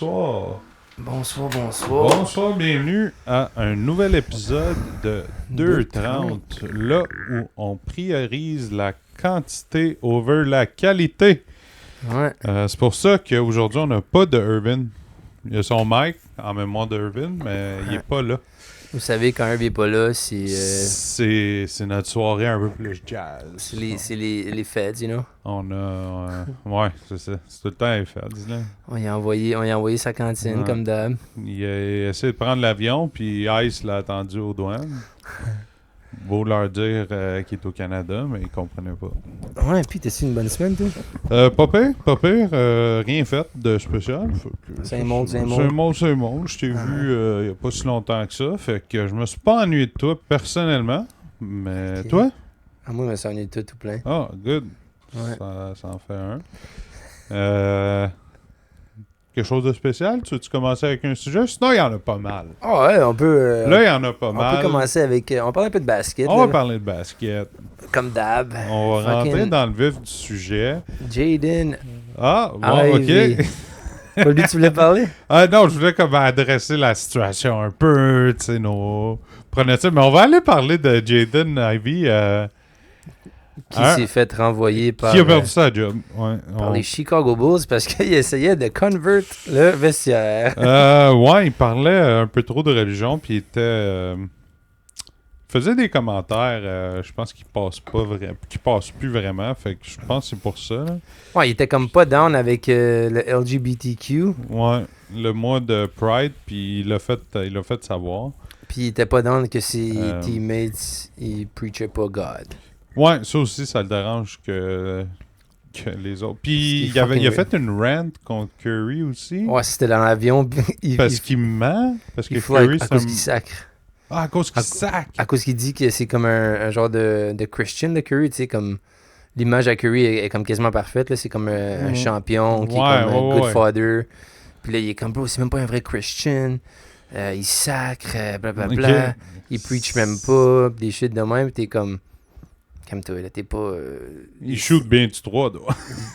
bonsoir. Bonsoir, bonsoir. Bonsoir, bienvenue à un nouvel épisode de 2h30, là où on priorise la quantité over la qualité. Ouais. C'est pour ça qu'aujourd'hui, on n'a pas de Irvin. Il y a son mic en mémoire de Irvin, mais il n'est pas là. Vous savez, quand Herb n'est pas là, c'est C'est notre soirée un peu plus jazz. c'est les feds, you know. On a... ouais, c'est ça. C'est tout le temps les fêtes, là. On y a envoyé sa cantine, Ouais. comme d'hab. Il a essayé de prendre l'avion, puis Ice l'a attendu aux douanes. Beau leur dire qu'il est au Canada, mais ils comprenaient pas. Ouais, puis t'as-tu une bonne semaine, toi? Pas pire. Rien fait de spécial. C'est un monde. C'est un monde. Je t'ai vu il n'y a pas si longtemps que ça. Fait que je me suis pas ennuyé de toi personnellement. Mais Ok. toi? Ah, moi, je me suis ennuyé de tout plein. Ah, good. Ouais. Ça en fait un. Quelque chose de spécial? Tu veux-tu commencer avec un sujet? Sinon, il y en a pas mal. Ah ouais, on peut... Là, il y en a pas on mal. peut commencer avec... on parle un peu de basket, On là. va parler de basket. Comme d'hab. On va rentrer Fucking dans le vif du sujet. Jaden Ah, bon, Ivey. ok. Pas lui, tu voulais parler? Ah non, je voulais comme adresser la situation un peu, tu sais, prenez ça. Mais on va aller parler de Jaden Ivey, Qui s'est fait renvoyer par... qui a perdu sa job. Ouais, par les Chicago Bulls parce qu'il essayait de convert le vestiaire. ouais, il parlait un peu trop de religion, puis il était... il faisait des commentaires, je pense qu'il passe pas vraiment, qu'il passe plus vraiment, fait que je pense que c'est pour ça. Là. Ouais, il était comme pas down avec le LGBTQ, Ouais, le mois de Pride, puis il l'a fait savoir. puis il était pas down que ses Euh, teammates, ils preachaient pas God. Ouais, ça aussi, ça le dérange que les autres. Puis C'est il a fucking fait une rant contre Curry aussi. Ouais, c'était dans l'avion, Parce qu'il ment. Parce que il faut Curry, à c'est cause un... qu'il sacre. Ah, à cause qu'il À- sac. À cause qu'il dit que c'est comme un genre de Christian de Curry, tu sais, comme l'image à Curry est comme quasiment parfaite, là. C'est comme un champion qui est Ouais, comme un ouais, good ouais. father. Puis là, il est comme, bro, c'est même pas un vrai Christian. Il sacre, blablabla. Ok. Il preach même pas, pis des shit de même. Pis t'es comme, calme-toi, là, t'es pas... Il shoot bien du 3, toi.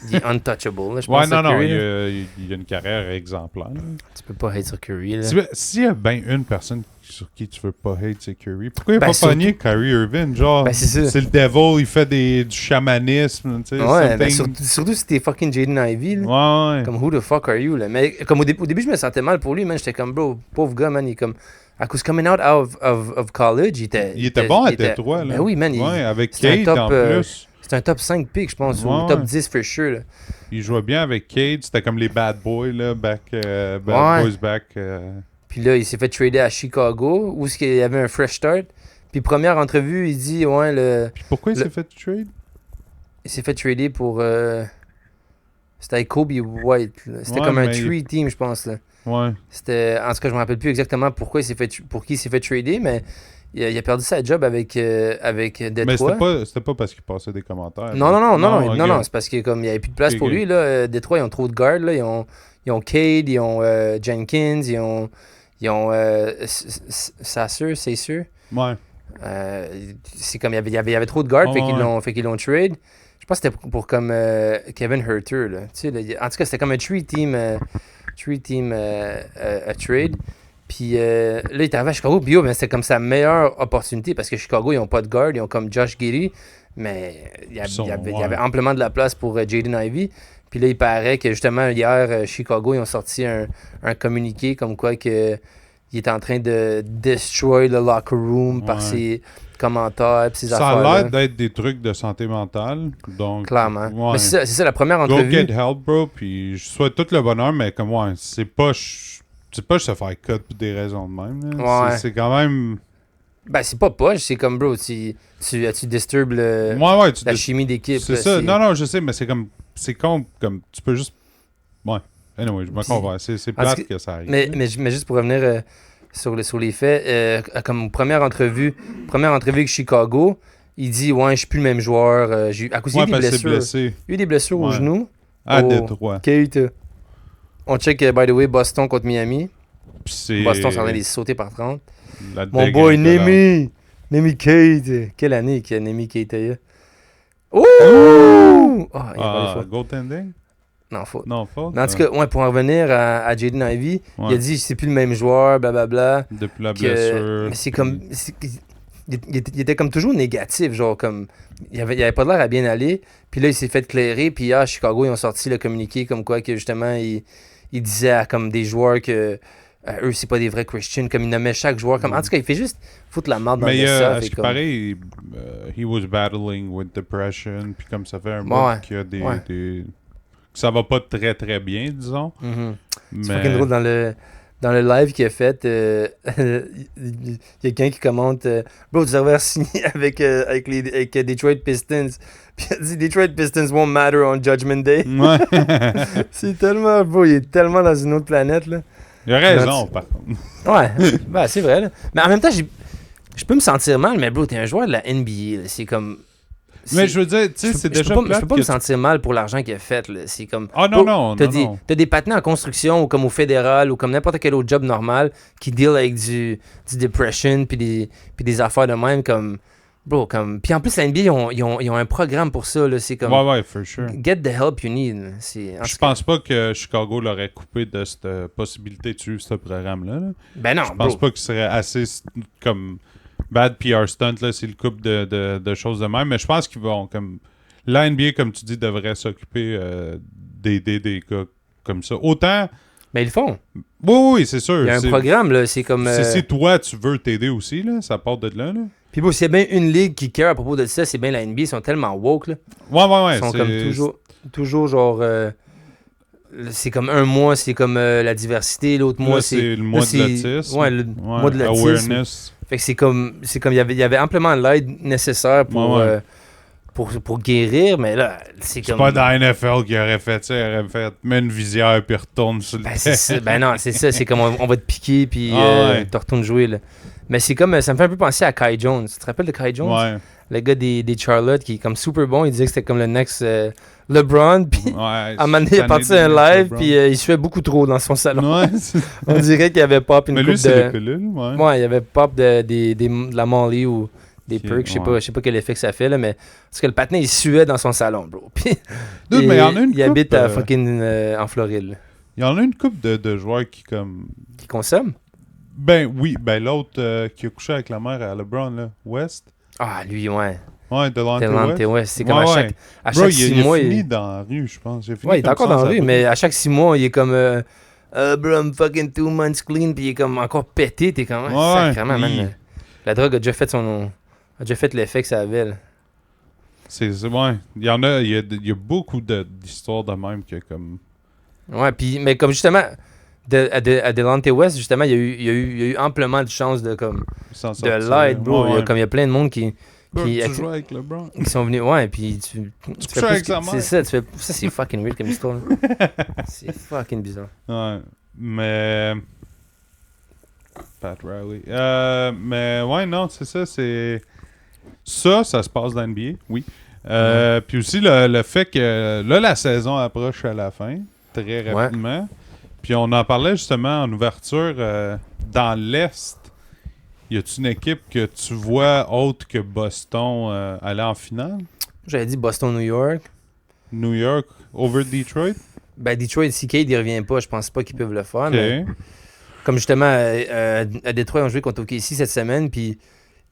il est untouchable, là, je pense. Ouais, sur non, Curry, il là. a une carrière exemplaire. Tu peux pas hate sur Curry, là. S'il y a bien une personne sur qui tu veux pas hate, c'est Curry. Pourquoi il a Ben, pas surtout- pogné Kyrie Irving? Genre, Ben, c'est ça. c'est le devil, il fait du chamanisme, tu sais. Ouais, ben, something. surtout si t'es fucking Jaden Ivey, là. Ouais, ouais. Comme, who the fuck are you, là? Mais comme au début, je me sentais mal pour lui, man. J'étais comme, bro, pauvre gars, man. Il est comme, à cause coming out of college, il était bon à il était- Détroit, là. Ben oui, man. Ouais, avec c'était un Cade top, en plus. C'est un top 5 pick, je pense, Ouais, ou top ouais. 10 for sure, là. Il jouait bien avec Cade, c'était comme les bad boys, là, bad Ouais. boys back. Puis là, il s'est fait trader à Chicago, où il y avait un fresh start. Puis première entrevue, il dit, ouais, Puis pourquoi il Le- s'est fait trade? il s'est fait trader pour... c'était avec Kobe White, là. C'était Ouais, comme un mais- 3-team, je pense, là. Ouais. C'était... En tout cas, je me rappelle plus exactement pour qui il s'est fait trader, mais il a perdu sa job avec Mais Détroit. c'était pas parce qu'il passait des commentaires. Non, c'est parce qu'il n'y avait plus de place Ok, pour ok. lui, là. Détroit, ils ont trop de guards, là. Ils ont Cade, ils ont Jenkins, ils ont Sasser, c'est sûr. Ouais. C'est comme il y avait trop de guards, Ouais, fait qu'ils l'ont trade. Je pense que c'était pour comme Kevin Huerter, là. Tu sais, là, en tout cas, c'était comme un three-team trade. Puis là, il est arrivé à Chicago, puis ben, c'était comme sa meilleure opportunité parce que Chicago, ils n'ont pas de guard, ils ont comme Josh Giddey, mais il y avait amplement de la place pour Jaden Ivey. Puis là, il paraît que justement, hier, Chicago, ils ont sorti un communiqué comme quoi que il est en train de destroy le locker room par Ouais. ses commentaires et ses Ça affaires. a l'air d'être des trucs de santé mentale. Donc, Clairement. ouais. Mais c'est ça, la première Go entrevue. get help, bro. Puis je souhaite tout le bonheur, mais comme, ouais, c'est pas se faire cut pour des raisons de même. Là. Ouais. C'est quand même. Ben, c'est pas poche, c'est comme, bro, tu disturbes Ouais, tu la chimie d'équipe. C'est là, ça. Non, je sais, mais c'est comme. C'est con, comme. Tu peux juste. Ouais. Anyway, je me Puis- comprends. C'est En plate tout que ça arrive. Mais juste pour revenir sur les faits, comme première entrevue avec Chicago, il dit, ouais, je suis plus le même joueur. À cause il y a Ouais, eu des parce que c'est blessures. blessé. Il y a eu des blessures au Ouais. genou. À Oh. Détroit. Kate. On check, by the way, Boston contre Miami. Puis c'est. Boston s'en allait les sauter par 30. la Mon boy dégringolade. Nemi Kate. Quelle année que Nemi Kate a eu? Ouh! Oh, il a pas le Ah, choix. goaltending? Non, faute. Non, faute. Mais en tout cas, ouais, pour en revenir à Jaden Ivey, il a dit c'est plus le même joueur, blablabla. Depuis la blessure. Mais c'est comme. Il était comme toujours négatif, genre comme. Il avait pas l'air à bien aller. Puis là, il s'est fait clairer. Puis à Chicago, ils ont sorti le communiqué comme quoi que justement, il disait à comme des joueurs que. Eux, c'est pas des vrais Christians, comme il nommait chaque joueur. Comme, en tout cas, il fait juste foutre la merde dans le vestiaire. Mais à ce qui paraît, he was battling with depression, puis comme ça fait un bout qu'il y a que ça va pas très très bien, disons. Mm-hmm. Mais... C'est fucking drôle dans le live qu'il a fait, il y a quelqu'un qui commente Bro, tu devrais signer avec Detroit Pistons. Puis il a dit Detroit Pistons won't matter on Judgment Day. Ouais. C'est tellement beau, il est tellement dans une autre planète, là. Il a raison, par contre. Ouais, ben, c'est vrai. Là. Mais en même temps, je peux me sentir mal, mais bro, t'es un joueur de la NBA. Là. C'est comme. Mais je veux dire, tu sais, c'est déjà. Je peux pas me sentir mal pour l'argent qu'il a fait. Là. C'est comme. Ah non, non, non. T'as des patinets en construction ou comme au fédéral ou comme n'importe quel autre job normal qui deal avec du depression puis des affaires de même comme. Bro, comme. Puis en plus, la NBA, ils ont un programme pour ça. Là. C'est comme. Ouais, for sure. Get the help you need. Je pense pas que Chicago l'aurait coupé de cette possibilité de suivre ce programme-là. Là. Ben non, je pense pas qu'il serait assez comme bad PR stunt, là, c'est le couple de choses de même. Mais je pense qu'ils vont comme. La NBA, comme tu dis, devrait s'occuper des cas comme ça. Autant. Mais ils le font. Oui, c'est sûr. Il y a un programme, là. C'est comme. Si toi, tu veux t'aider aussi, là, ça part de là. Puis bon, s'il y a bien une ligue qui care à propos de ça, c'est bien la NBA. Ils sont tellement woke, là. Ouais. Ils sont comme toujours genre... c'est comme un mois, c'est comme la diversité. L'autre mois, c'est le mois de l'autisme. Ouais, le mois de l'autisme. Awareness. Fait que c'est comme il y avait amplement l'aide nécessaire pour guérir, mais là, c'est comme... C'est pas dans la NFL qui aurait fait ça. Il aurait fait « mets une visière puis retourne sur le Ben non, c'est ça. C'est comme on va te piquer puis tu retournes jouer, là. Mais c'est comme, ça me fait un peu penser à Kai Jones. Tu te rappelles de Kai Jones? Ouais. Le gars des Charlotte qui est comme super bon. Il disait que c'était comme le next LeBron. Puis à un moment donné, il est parti un live. Puis il se fait beaucoup trop dans son salon. Ouais, on dirait qu'il avait pop une coupe de... Mais lui, c'est les pilules, ouais. Ouais, il avait pop de la Molly ou des perks. Je sais pas quel effet que ça fait, là. Mais parce que le patin, il suait dans son salon, bro. Puis mais il y en a une il habite à fucking en Floride. Il y en a une couple de joueurs qui comme... Qui consomment? Ben oui, l'autre qui a couché avec la mère à LeBron, là, West. Ah, lui, ouais. Ouais, Delonte West. C'est comme à chaque 6 mois. Il est fini dans la rue, je pense. Il est encore dans la rue, mais à chaque 6 mois, il est comme bro, I'm fucking 2 months clean, puis il est comme encore pété. T'es comme, sacrément, man. La drogue a déjà fait l'effet que ça avait, là. Ouais. Il y a beaucoup d'histoires de même que comme... Ouais, puis, mais comme justement... à Delonte West, justement, il y a eu amplement de chances de l'aide, bro. Ouais. Il y a plein de monde qui joues avec LeBron. Qui sont venus, ouais, puis tu fais avec sa mère. C'est ça, ça c'est fucking weird comme histoire. C'est fucking bizarre. Ouais, mais... Pat Riley. Mais ouais, non, c'est ça, c'est... Ça se passe dans NBA, oui. Puis aussi, le fait que là, la saison approche à la fin, très rapidement. Ouais. Puis on en parlait justement en ouverture dans l'Est. Y a-t-il une équipe que tu vois autre que Boston aller en finale? J'avais dit Boston-New York. New York over Detroit? Ben Detroit, si Cade il revient pas, je pense pas qu'ils peuvent le faire. Okay. Mais comme justement à Detroit, on jouait contre OKC cette semaine, puis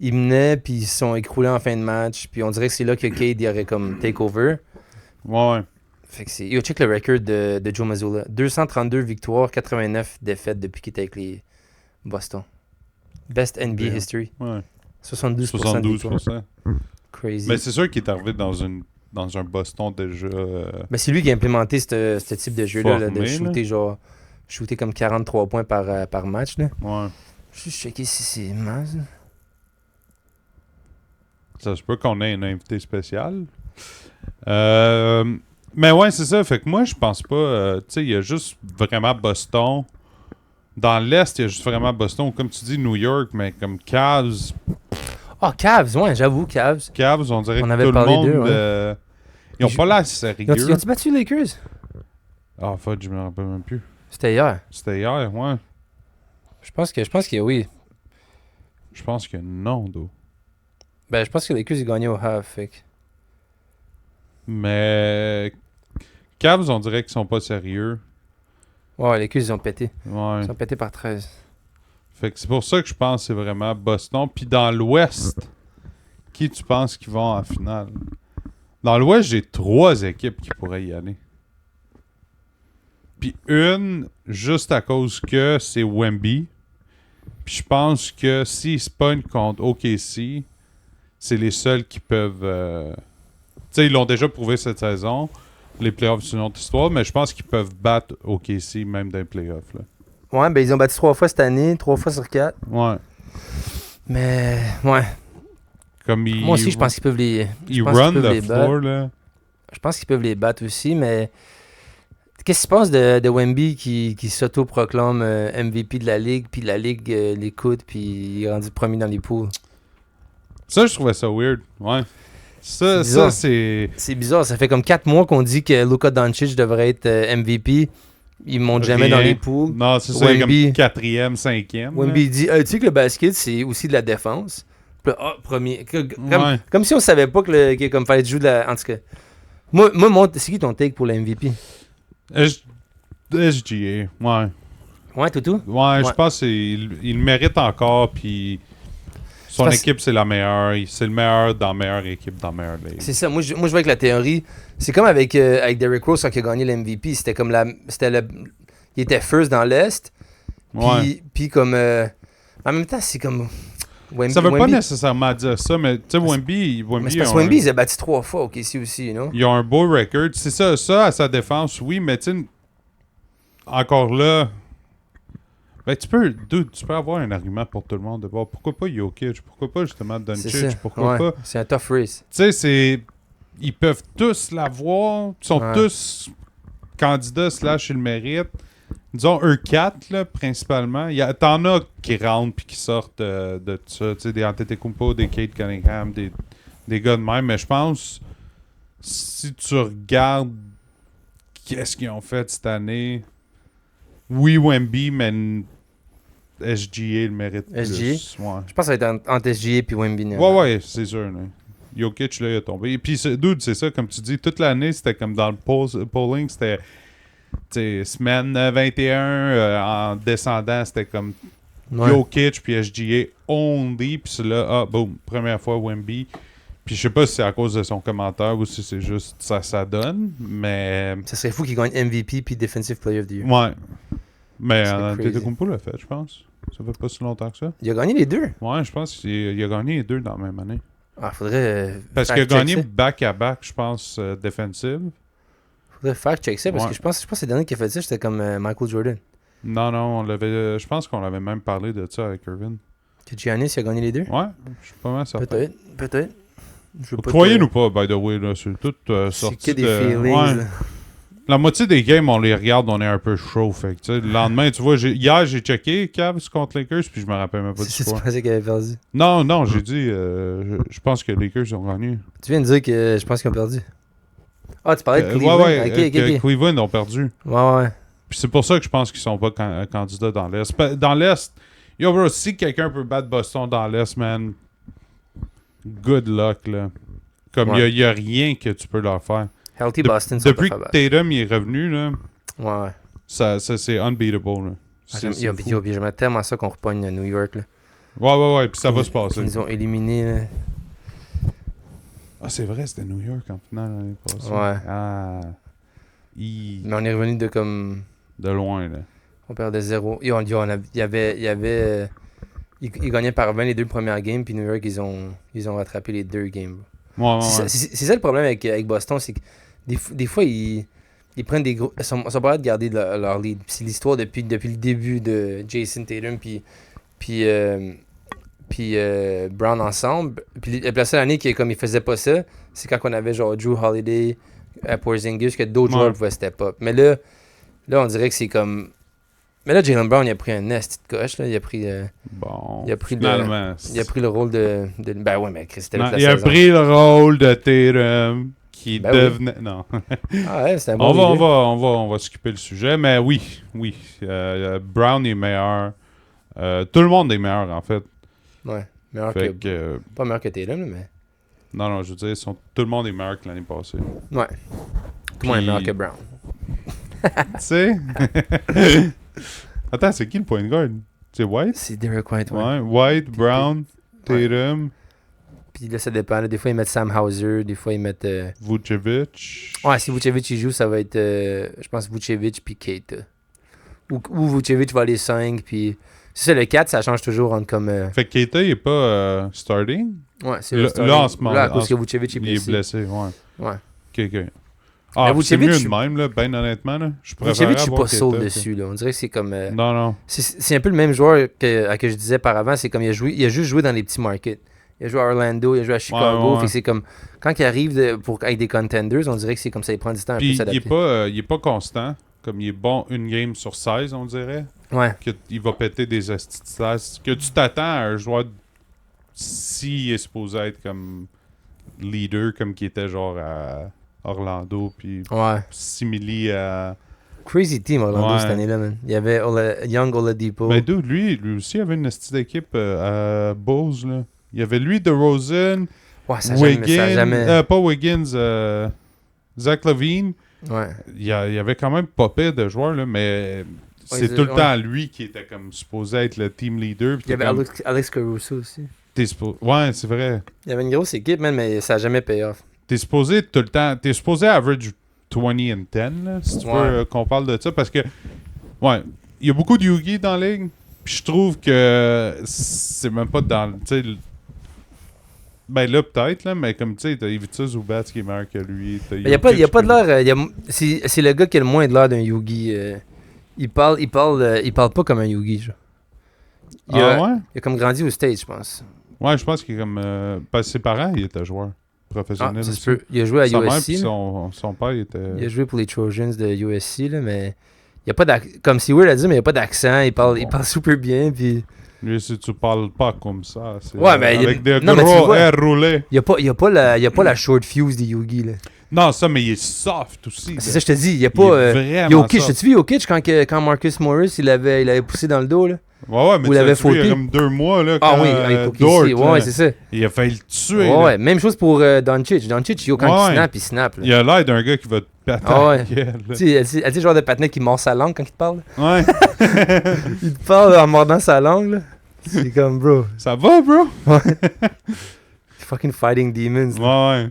ils menaient, puis ils se sont écroulés en fin de match. Puis on dirait que c'est là que Cade il aurait comme take over. Ouais. Fait que c'est... Yo, check le record de Joe Mazzulla. 232 victoires, 89 défaites depuis qu'il était avec les Boston. Best NBA history. Ouais. 72%. Crazy. Mais c'est sûr qu'il est arrivé dans un Boston déjà... Mais c'est lui qui a implémenté ce type de jeu-là, là, de shooter comme 43 points par match. Là. Ouais. Je vais checker si c'est masse. Ça se peut qu'on ait un invité spécial. Mais ouais, c'est ça. Fait que moi, je pense pas... tu sais, il y a juste vraiment Boston. Dans l'Est, il y a juste vraiment Boston. Comme tu dis, New York, mais comme Cavs... Ah, Cavs, ouais, j'avoue, Cavs. Cavs, on dirait que tout le monde... Ouais. Ils ont pas l'air sérieux. Ils ont-tu battu les Lakers? Ah, fuck, je me rappelle même plus. C'était hier. C'était hier, ouais. Je pense que oui. Je pense que non, d'où. Ben, je pense que les Lakers, ils gagnaient au half, fait que... Mais Cavs, on dirait qu'ils sont pas sérieux. Ouais, les Qs, ils ont pété. Ouais. Ils ont pété par 13. Fait que c'est pour ça que je pense que c'est vraiment Boston. Puis dans l'Ouest, qui tu penses qu'ils vont en finale? Dans l'Ouest, j'ai 3 équipes qui pourraient y aller. Puis une, juste à cause que c'est Wemby. Puis je pense que s'ils se pognent contre OKC, c'est les seuls qui peuvent... Tu sais, ils l'ont déjà prouvé cette saison. Les playoffs, c'est une autre histoire. Mais je pense qu'ils peuvent battre OKC même dans les playoffs. Là. Ouais, ben ils ont battu 3 fois cette année, 3 fois sur 4. Ouais. Mais, ouais. Comme Moi aussi, je pense qu'ils peuvent les... Ils run le floor, là. Je pense qu'ils peuvent les battre aussi, mais... Qu'est-ce que tu penses de Wemby qui s'auto-proclame MVP de la Ligue, puis la Ligue l'écoute, puis il est rendu premier dans les poules? Ça, je trouvais ça weird. Ouais. Ça, c'est... C'est bizarre. Ça fait comme 4 mois qu'on dit que Luka Doncic devrait être MVP. Il monte jamais dans les poules. Non, c'est ça, il est comme 4e, 5e. Wemby dit tu sais que le basket, c'est aussi de la défense. Puis là, premier. Comme si on savait pas que comme fallait jouer de la. En tout cas. Moi c'est qui ton take pour le MVP? SGA, ouais. Ouais, Toutou? Ouais, je pense qu'il le mérite encore, puis son équipe, c'est la meilleure. C'est le meilleur dans la meilleure équipe, dans la meilleure ligue. C'est ça. Moi, je vais avec la théorie. C'est comme avec Derrick Rose quand il a gagné le MVP. C'était comme il était first dans l'Est. Puis comme... en même temps, c'est comme... Wemby, ça veut pas nécessairement dire ça, mais tu sais, Wemby... Mais c'est parce que Wemby, ils ont battu 3 fois au KC aussi, you know? Ils ont un beau record. C'est ça à sa défense, oui, mais tu sais, encore là... Ben, tu peux avoir un argument pour tout le monde de voir pourquoi pas Jokic, pourquoi pas justement Doncic, pourquoi pas... C'est un tough race. Tu sais, ils peuvent tous l'avoir, ils sont tous candidats / ils le méritent. Disons, eux 4, là, principalement. T'en as qui rentrent puis qui sortent de tout ça. Tu sais, des Antetokounmpo, des Kate Cunningham, des gars de même. Mais je pense, si tu regardes qu'est-ce qu'ils ont fait cette année, oui, Wemby, mais SGA le mérite plus. Ouais. Je pense que ça va être entre SGA et Wemby. Ouais, c'est sûr. Là. Jokic, là, il a tombé. Et puis, dude, c'est ça, comme tu dis, toute l'année, c'était comme dans le polling, c'était... T'sais, semaine 21, en descendant, c'était comme Jokic puis SGA only. Puis c'est là, boum, première fois Wemby. Puis je sais pas si c'est à cause de son commentaire ou si c'est juste ça donne, mais... Ça serait fou qu'il gagne MVP puis Defensive Player of the Year. Ouais. Mais Antetokounmpo l'a fait, je pense. Ça fait pas si longtemps que ça. Il a gagné les deux? Ouais, je pense qu'il a gagné les deux dans la même année. Ah, faudrait... Parce qu'il a gagné back-à-back, je pense, defensive. Faudrait fact-check ça, parce que je pense que c'est le dernier qui a fait ça, c'était comme Michael Jordan. Non, je pense qu'on avait même parlé de ça avec Irvin. Que Giannis a gagné les deux? Ouais, je suis pas mal certain. Peut-être. Croyez-nous pas, by the way, là, c'est tout sorti c'est que des feelings. Ouais. La moitié des games, on les regarde, on est un peu chaud. Fait que, le lendemain, tu vois, hier, j'ai checké Cavs contre Lakers, puis je me rappelle même pas du score. Tu pensais qu'ils avaient perdu? Non, j'ai dit, je pense que les Lakers ont gagné. Tu viens de dire que je pense qu'ils ont perdu. Ah, tu parlais de Cleveland? Que Cleveland ont perdu. Ouais. Puis c'est pour ça que je pense qu'ils sont pas candidats dans l'Est. Dans l'Est, yo bro, si quelqu'un peut battre Boston dans l'Est, man, good luck, là. Comme il y a rien que tu peux leur faire. Healthy Boston, depuis que Tatum est revenu, là, ouais. ça c'est unbeatable, là. J'aimerais tellement ça qu'on repogne à New York, là. Ouais, puis ça va se passer. Ils nous ont éliminés, là. Ah, c'est vrai, c'était New York en finale l'année passée. Ouais. Ah. Mais on est revenu de comme... De loin, là. On perdait 0. Il y avait... Ils gagnaient par 20 les 2 premières games, puis New York, ils ont rattrapé les 2 games. Ouais. C'est ça le problème avec Boston, c'est que des fois, ils prennent des gros... Ils sont pas capables de garder leur lead. C'est l'histoire depuis le début de Jason Tatum, puis Brown ensemble. Puis la seule année qui comme ils faisaient pas ça, c'est quand on avait genre Drew Holiday, Porzingis, que d'autres joueurs pouvaient step up. Mais là, on dirait que c'est comme... Mais là, Jaylen Brown, il a pris un nest de coche, là. Il a pris le rôle de... Ben ouais, mais c'était la saison. Il a pris le rôle de Tatum qui devenait... Oui. Non. Ah ouais, c'était un bon idée. On va skipper le sujet, mais oui. Brown est meilleur. Tout le monde est meilleur, en fait. Ouais, meilleur pas meilleur que Tatum, mais... Non, je veux dire, tout le monde est meilleur que l'année passée. Ouais. Tout le monde est meilleur que Brown. sais? Attends, c'est qui le point guard? C'est White? C'est Derek White, ouais. Ouais, White, Brown, Tatum. Puis là, ça dépend. Là. Des fois, ils mettent Sam Hauser. Des fois, ils mettent... Vucevic. Ouais, si Vucevic il joue, ça va être, je pense, Vucevic puis Keita. Ou Vucevic va aller 5, puis... C'est ça, le 4, ça change toujours entre comme... Fait que Keita, il est pas starting? Ouais, c'est Là, starting. là, en ce moment... Là, à cause que Vucevic est Il blessé. est blessé, ouais. Ouais. OK. Ah, Mais c'est Vucevic, mieux de même, là, ben honnêtement. Là. Je préfère Vucevic, je suis avoir pas sold Keita, dessus, là. On dirait que c'est comme... Non, non. C'est un peu le même joueur à que je disais par avant. C'est comme il a juste joué dans les petits markets. Il a joué à Orlando, il a joué à Chicago. Ouais. Fait que c'est comme... Quand il arrive avec des contenders, on dirait que c'est comme ça, il prend du temps à Puis s'adapter. il est pas constant. Comme il est bon une game sur 16, on dirait. Ouais. Il va péter des astuces. Que tu t'attends à un joueur s'il est supposé être comme leader, comme qui était genre à Orlando, puis Ouais. simili à... Crazy team Orlando Ouais. cette année-là, man. Il y avait Young Oladipo. Ben dude, lui aussi avait une petite équipe à Bulls, là. Il y avait lui, DeRozan, Ouais, ça Wiggins, a jamais... pas Wiggins, Zach LaVine. Ouais. Il y avait quand même pas pire de joueurs, là, mais c'est tout le temps lui qui était comme supposé être le team leader. Il y avait comme, Alex Caruso aussi. Ouais, c'est vrai. Il y avait une grosse équipe, man, mais ça a jamais pay off. T'es supposé tout le temps... T'es supposé average 20 and 10, là, si tu veux qu'on parle de ça, parce que, ouais, il y a beaucoup de Yugi dans la ligue, puis je trouve que c'est même pas dans... Tu sais, ben là, peut-être, là, mais comme tu sais, t'as Ivica Zubac qui est meilleur que lui. Il n'y a pas de l'air... c'est le gars qui a le moins de l'air d'un Yugi. Il parle pas comme un Yugi, genre. Il a comme grandi au States, je pense. Ouais, je pense qu'il est comme... parce que ses parents, il était joueur professionnel. Ça se peut. Il a joué à Sa mère USC. puis son père, il était... Il a joué pour les Trojans de USC, là, mais... Il y a pas comme si Will a dit, mais il n'y a pas d'accent. Il parle super bien, puis... Lui, si tu parles pas comme ça, c'est Ouais, mais avec des non, mais tu gros vois, airs roulés. Il n'y a pas la short fuse des Yugi, là. Non, ça, mais il est soft aussi. C'est ça, je te dis. Il n'y a pas... vraiment Jokic, soft. t'as-tu vu Jokic quand Marcus Morris, il avait poussé dans le dos, là? Ouais, mais Ou il avait tu vu, il y a fauté. comme 2 mois, là, Ah quand, oui, avec Dort, OKC. là, Ouais, c'est ça. il a failli le tuer. Ouais, là. ouais. Même chose pour Doncic. Doncic, quand il snap, là. Il a l'air d'un gars qui va te péter Ah ouais. la gueule, là. Tu sais, le genre de patinet qui mord sa langue quand il te parle? Ouais. Il te parle en mordant sa langue, là. C'est comme, bro. Ça va, bro? Fucking fighting demons. Ouais.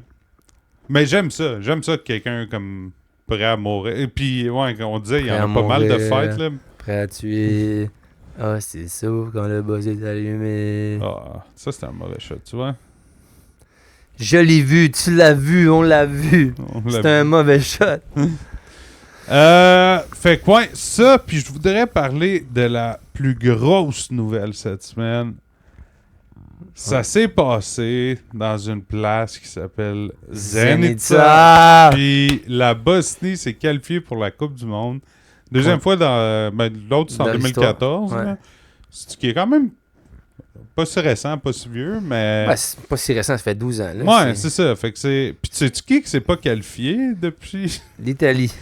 Mais j'aime ça. J'aime ça que quelqu'un comme prêt à mourir. Et puis, ouais, on disait, il y en a pas mal de fights, là. Prêt à tuer. Ah, c'est ça quand le buzz est allumé. Ah, ça, c'était un mauvais shot, tu vois. Je l'ai vu, tu l'as vu, on l'a vu. C'est un mauvais shot. Fait quoi, ça, puis je voudrais parler de la plus grosse nouvelle cette semaine. Ça s'est passé dans une place qui s'appelle Zenica. Puis la Bosnie s'est qualifiée pour la Coupe du Monde. Deuxième fois dans... l'autre, c'est en 2014. Ouais. Ce qui est quand même pas si récent, pas si vieux, mais... Ouais, c'est pas si récent, ça fait 12 ans. Là, ouais, c'est ça. Fait que c'est... Puis sais-tu qui s'est pas qualifié depuis... L'Italie.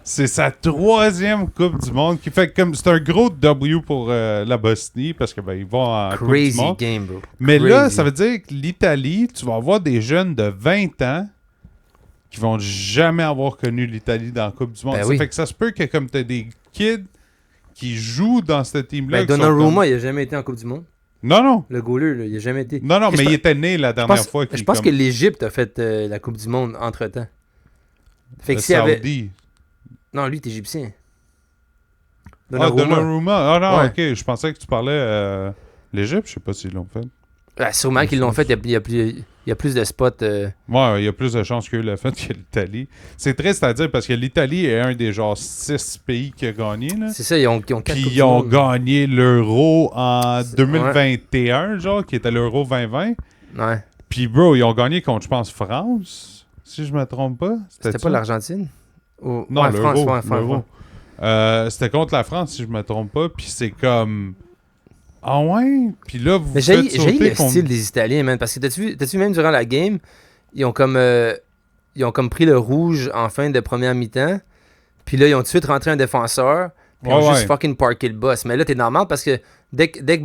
C'est sa 3e Coupe du Monde qui fait comme... C'est un gros W pour la Bosnie parce que ils vont en Coupe du Monde. Crazy game, bro. Mais Crazy. là, ça veut dire que l'Italie, tu vas avoir des jeunes de 20 ans qui vont jamais avoir connu l'Italie dans la Coupe du Monde. Ben Ça oui. fait que ça se peut que comme t'as des kids qui jouent dans cette team-là... Ben, qui sont Donnarumma, comme- il a jamais été en Coupe du Monde. Non. Le goaler, là, il a jamais été. Non, Je mais pense- il était né la Je dernière fois. je pense que l'Égypte a fait la Coupe du Monde entre-temps. Fait que le s'il y avait... Saoudi. Non, lui, t'es égyptien. Donnarumma. Ah non, Ouais. ok. Je pensais que tu parlais l'Égypte. Je sais pas s'ils l'ont fait. Ah, sûrement qu'ils l'ont fait. Il y a plus de spots. Ouais, il y a plus de chances qu'eux l'ont fait que l'Italie. C'est triste à dire parce que l'Italie est un des genre 6 pays qui a gagné. Là. C'est ça, ils ont 4 Puis Coupes ils du ont Monde. gagné l'Euro en C'est- 2021, genre, qui était l'Euro 2020. Ouais. Puis, bro, ils ont gagné contre, je pense, France, si je me trompe pas. C'était pas ça? l'Argentine? Ou... Non, ouais, l'Euro. France. l'Euro. C'était contre la France, si je me trompe pas. Puis c'est comme... Ah ouais? Puis là, vous Mais faites j'ai sauter le contre... style des Italiens, man. Parce que t'as-tu vu même durant la game, ils ont comme pris le rouge en fin de première mi-temps. Puis là, ils ont tout de suite rentré un défenseur. Puis ils ont juste fucking parké le boss. Mais là, t'es normal parce que dès que dès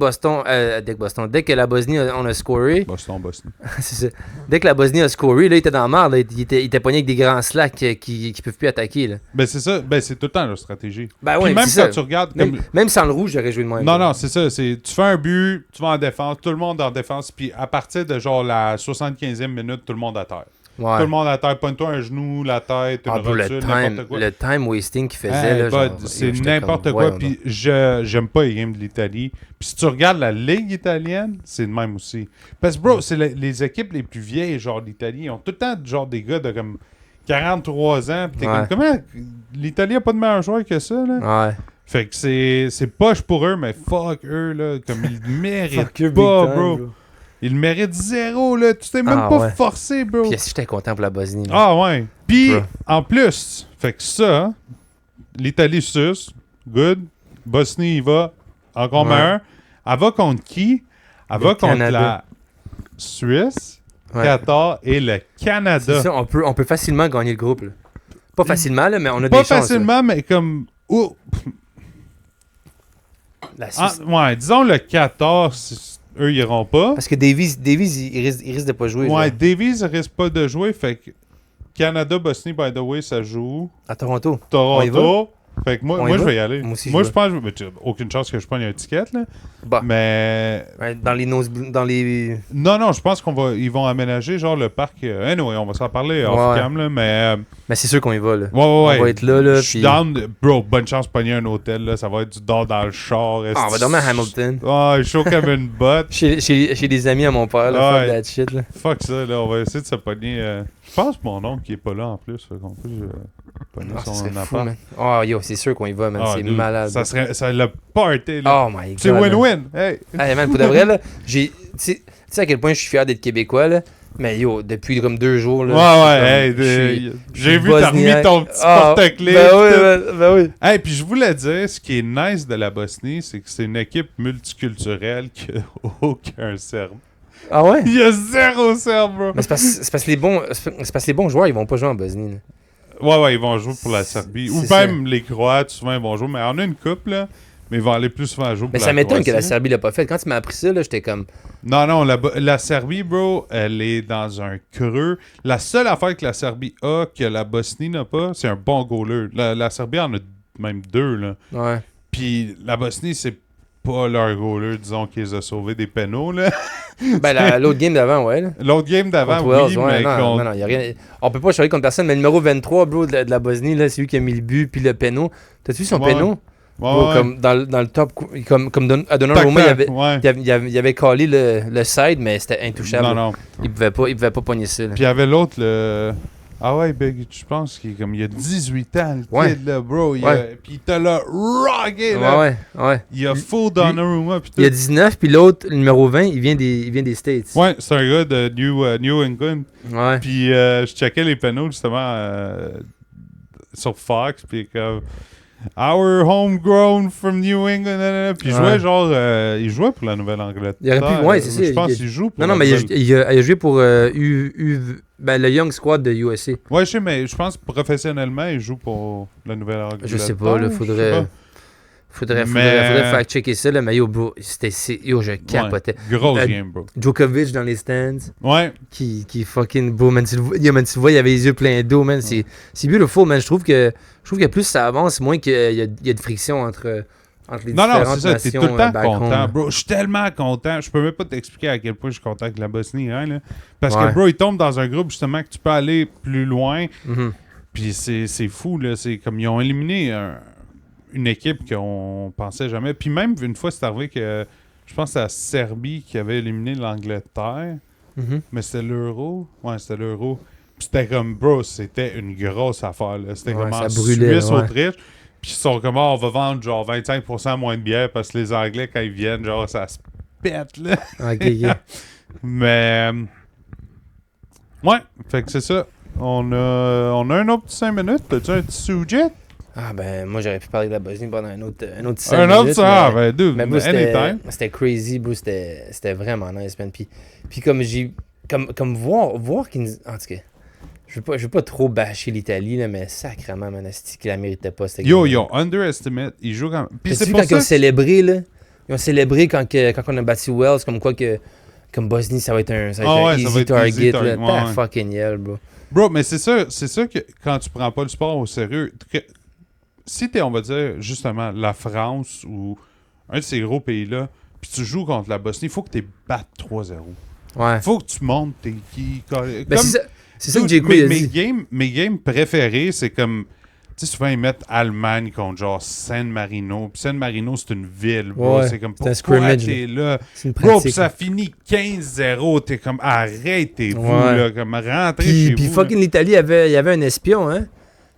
que la Bosnie on a scoré. Bosnie. C'est ça. Dès que la Bosnie a scoré, là, il était dans la merde. Il était pogné avec des grands slacks qui peuvent plus attaquer. Là. Ben, c'est ça. Ben, c'est tout le temps leur stratégie. Ben Puis ouais, même c'est quand ça. tu regardes. Même sans le rouge, j'aurais joué de même. Non, c'est ça. Tu fais un but, tu vas en défense, tout le monde en défense. Puis à partir de genre la 75e minute, tout le monde à terre. Ouais. Tout le monde à terre, pogne-toi un genou, la tête, une rotule, n'importe quoi. Le time wasting qu'il faisait, c'est n'importe quoi. Puis j'aime pas les games de l'Italie. Puis si tu regardes la Ligue italienne, c'est le même aussi. Parce que, bro, c'est les équipes les plus vieilles, genre d'Italie. Ils ont tout le temps genre des gars de comme 43 ans. Puis t'es comme, comment l'Italie a pas de meilleur joueur que ça, là? Ouais. Fait que c'est poche pour eux, mais fuck eux, là. Comme ils méritent pas, bro. Il le mérite 0, là. Tu t'es même pas forcé, bro. Puis est-ce que j'étais content pour la Bosnie? Là? Ah ouais. Puis, en plus, fait que ça, l'Italie sus, good. Bosnie, il va encore meilleur. Elle va contre qui? Elle va contre la Suisse, Qatar et le Canada. C'est ça, on peut facilement gagner le groupe, là. Pas facilement, là, mais on a des chances. Pas facilement, mais comme... La Suisse. Disons le Qatar... Eux, ils iront pas. Parce que Davies il risque de pas jouer. Ouais, Davies risque pas de jouer. Fait que Canada-Bosnie, by the way, ça joue. À Toronto. Fait que moi je vais y aller. Moi, je pense que j'ai aucune chance que je prenne un ticket, là. Bah. Mais. Ouais, dans les. Non, je pense ils vont aménager, genre, le parc. Anyway, on va s'en parler off-cam, là. Mais c'est sûr qu'on y va, là. Ouais. On va être là, là. Je suis down. Bro, bonne chance de pogner un hôtel, là. Ça va être du dehors dans le char. On va dormir à Hamilton. Ah, chaud comme une botte. chez des amis à mon père, là. Fuck that shit, là. Fuck ça, là. On va essayer de se pogner. Je pense que mon oncle qui est pas là en plus. Fait qu'on peut pogner son appart. Oh, yo, c'est sûr qu'on y va, man. C'est malade. Ça serait le party, là. Oh my god. C'est win-win. Hey, man, pour de vrai, là, tu sais à quel point je suis fier d'être québécois, là. Mais yo, depuis comme 2 jours, là. J'ai vu t'as remis ton petit porte-clés. Ben oui. Hey, puis je voulais dire, ce qui est nice de la Bosnie, c'est que c'est une équipe multiculturelle qui a aucun Serbe. Ah ouais? Il y a 0 Serbe, bro. Mais c'est parce que les bons joueurs, ils vont pas jouer en Bosnie, là. Ouais, ils vont jouer pour la Serbie. Ou même les Croates, souvent, ils vont jouer. Mais on a une couple, là. Mais ils vont aller plus souvent jouer pour la Croatie. Mais ça m'étonne que la Serbie l'a pas fait. Quand tu m'as appris ça, là, j'étais comme... Non, la Serbie, bro, elle est dans un creux. La seule affaire que la Serbie a, que la Bosnie n'a pas, c'est un bon goaler. La Serbie en a même 2, là. Ouais. Puis la Bosnie, c'est pas leur goaler, disons, qui les a sauvés des pénaux, là. Ben, l'autre game d'avant, ouais. Là. L'autre game d'avant, oui, mais non, y a rien. On peut pas choisir contre personne, mais le numéro 23, bro, de la Bosnie, là, c'est lui qui a mis le but, puis le péno. T'as-tu vu son péno? Bro, comme dans le top, comme à Donnarumma, il avait collé le side, mais c'était intouchable. Non. Il pouvait pas pogner ça. Là. Puis il y avait l'autre, Ah ouais, Big, je pense qu'il il a 18 ans, le kid, là, bro. Puis il te l'a rocké, là. Ouais. Il a full Donnarumma. Il a 19, puis l'autre, le numéro 20, il vient des States. Ouais, c'est un gars de New England. Ouais. Puis je checkais les panneaux, justement, sur Fox, puis comme... Our homegrown from New England. Puis il jouait pour la Nouvelle-Angleterre. Il aurait pu, c'est ça. Je pense qu'il joue pour Non, mais il a joué pour le Young Squad de USA. Ouais, je sais, mais je pense professionnellement, il joue pour la Nouvelle-Angleterre. Je sais pas, là, faudrait fact-checker ça, là, mais yo, bro, je capotais. Ouais, grosse game, bro. Djokovic dans les stands. Ouais. Qui fucking beau, man. Tu le vois, il avait les yeux pleins d'eau, man. C'est beautiful, man. Je trouve que plus ça avance, moins qu'il y a de friction entre les différentes nations. Non, c'est ça, t'es tout le temps content, bro. Je suis tellement content. Je peux même pas t'expliquer à quel point je suis content avec la Bosnie, hein, là. Parce que, bro, ils tombent dans un groupe, justement, que tu peux aller plus loin. Mm-hmm. Puis c'est fou, là. C'est comme ils ont éliminé une équipe qu'on pensait jamais. Puis même une fois, c'est arrivé que je pense que c'est la Serbie qui avait éliminé l'Angleterre. Mm-hmm. Mais c'était l'Euro. Ouais, c'était l'Euro. Puis c'était comme, bro, c'était une grosse affaire, là. C'était comme en Suisse, Autriche. Puis ils sont comme, on va vendre genre 25% moins de bière parce que les Anglais, quand ils viennent, genre, ça se pète, là. OK. Mais... ouais, fait que c'est ça. On a un autre 5 minutes. T'as-tu un petit sujet? Ah ben, moi j'aurais pu parler de la Bosnie pendant un autre 5 minutes. Un autre, ça, ben, dude, mais c'était crazy, bro, c'était vraiment nice, man. Puis comme voir qu'ils... En tout cas, Je veux pas trop bâcher l'Italie, là, mais sacrément, man, asti qu'il la méritait pas, cette Yo, game. yo, underestimate. Ils jouent quand... Puis T'as-tu c'est vu pour quand ils ont ça... célébré, là? Ils ont célébré quand on a battu Wells, comme quoi que... Comme Bosnie, ça va être un, easy target, là. Ouais. Fucking hell, bro. Bro, mais c'est ça que quand tu prends pas le sport au sérieux... Si t'es, on va dire, justement, la France ou un de ces gros pays-là, puis tu joues contre la Bosnie, il faut que tu battes 3-0. Ouais. Faut que tu montes tes qui. Ben, c'est ça que j'ai écouté. Mes games préférés, c'est comme. Tu sais, souvent, ils mettent Allemagne contre genre San Marino. Puis San Marino, c'est une ville, bro. Ouais, c'est comme c'est un pourquoi scrimmage, t'es là. C'est une Bro, pratique. puis ça finit 15-0. T'es comme, arrêtez-vous, Ouais. là. Comme, rentrez chez vous. Puis fucking l'Italie, il y avait un espion, hein.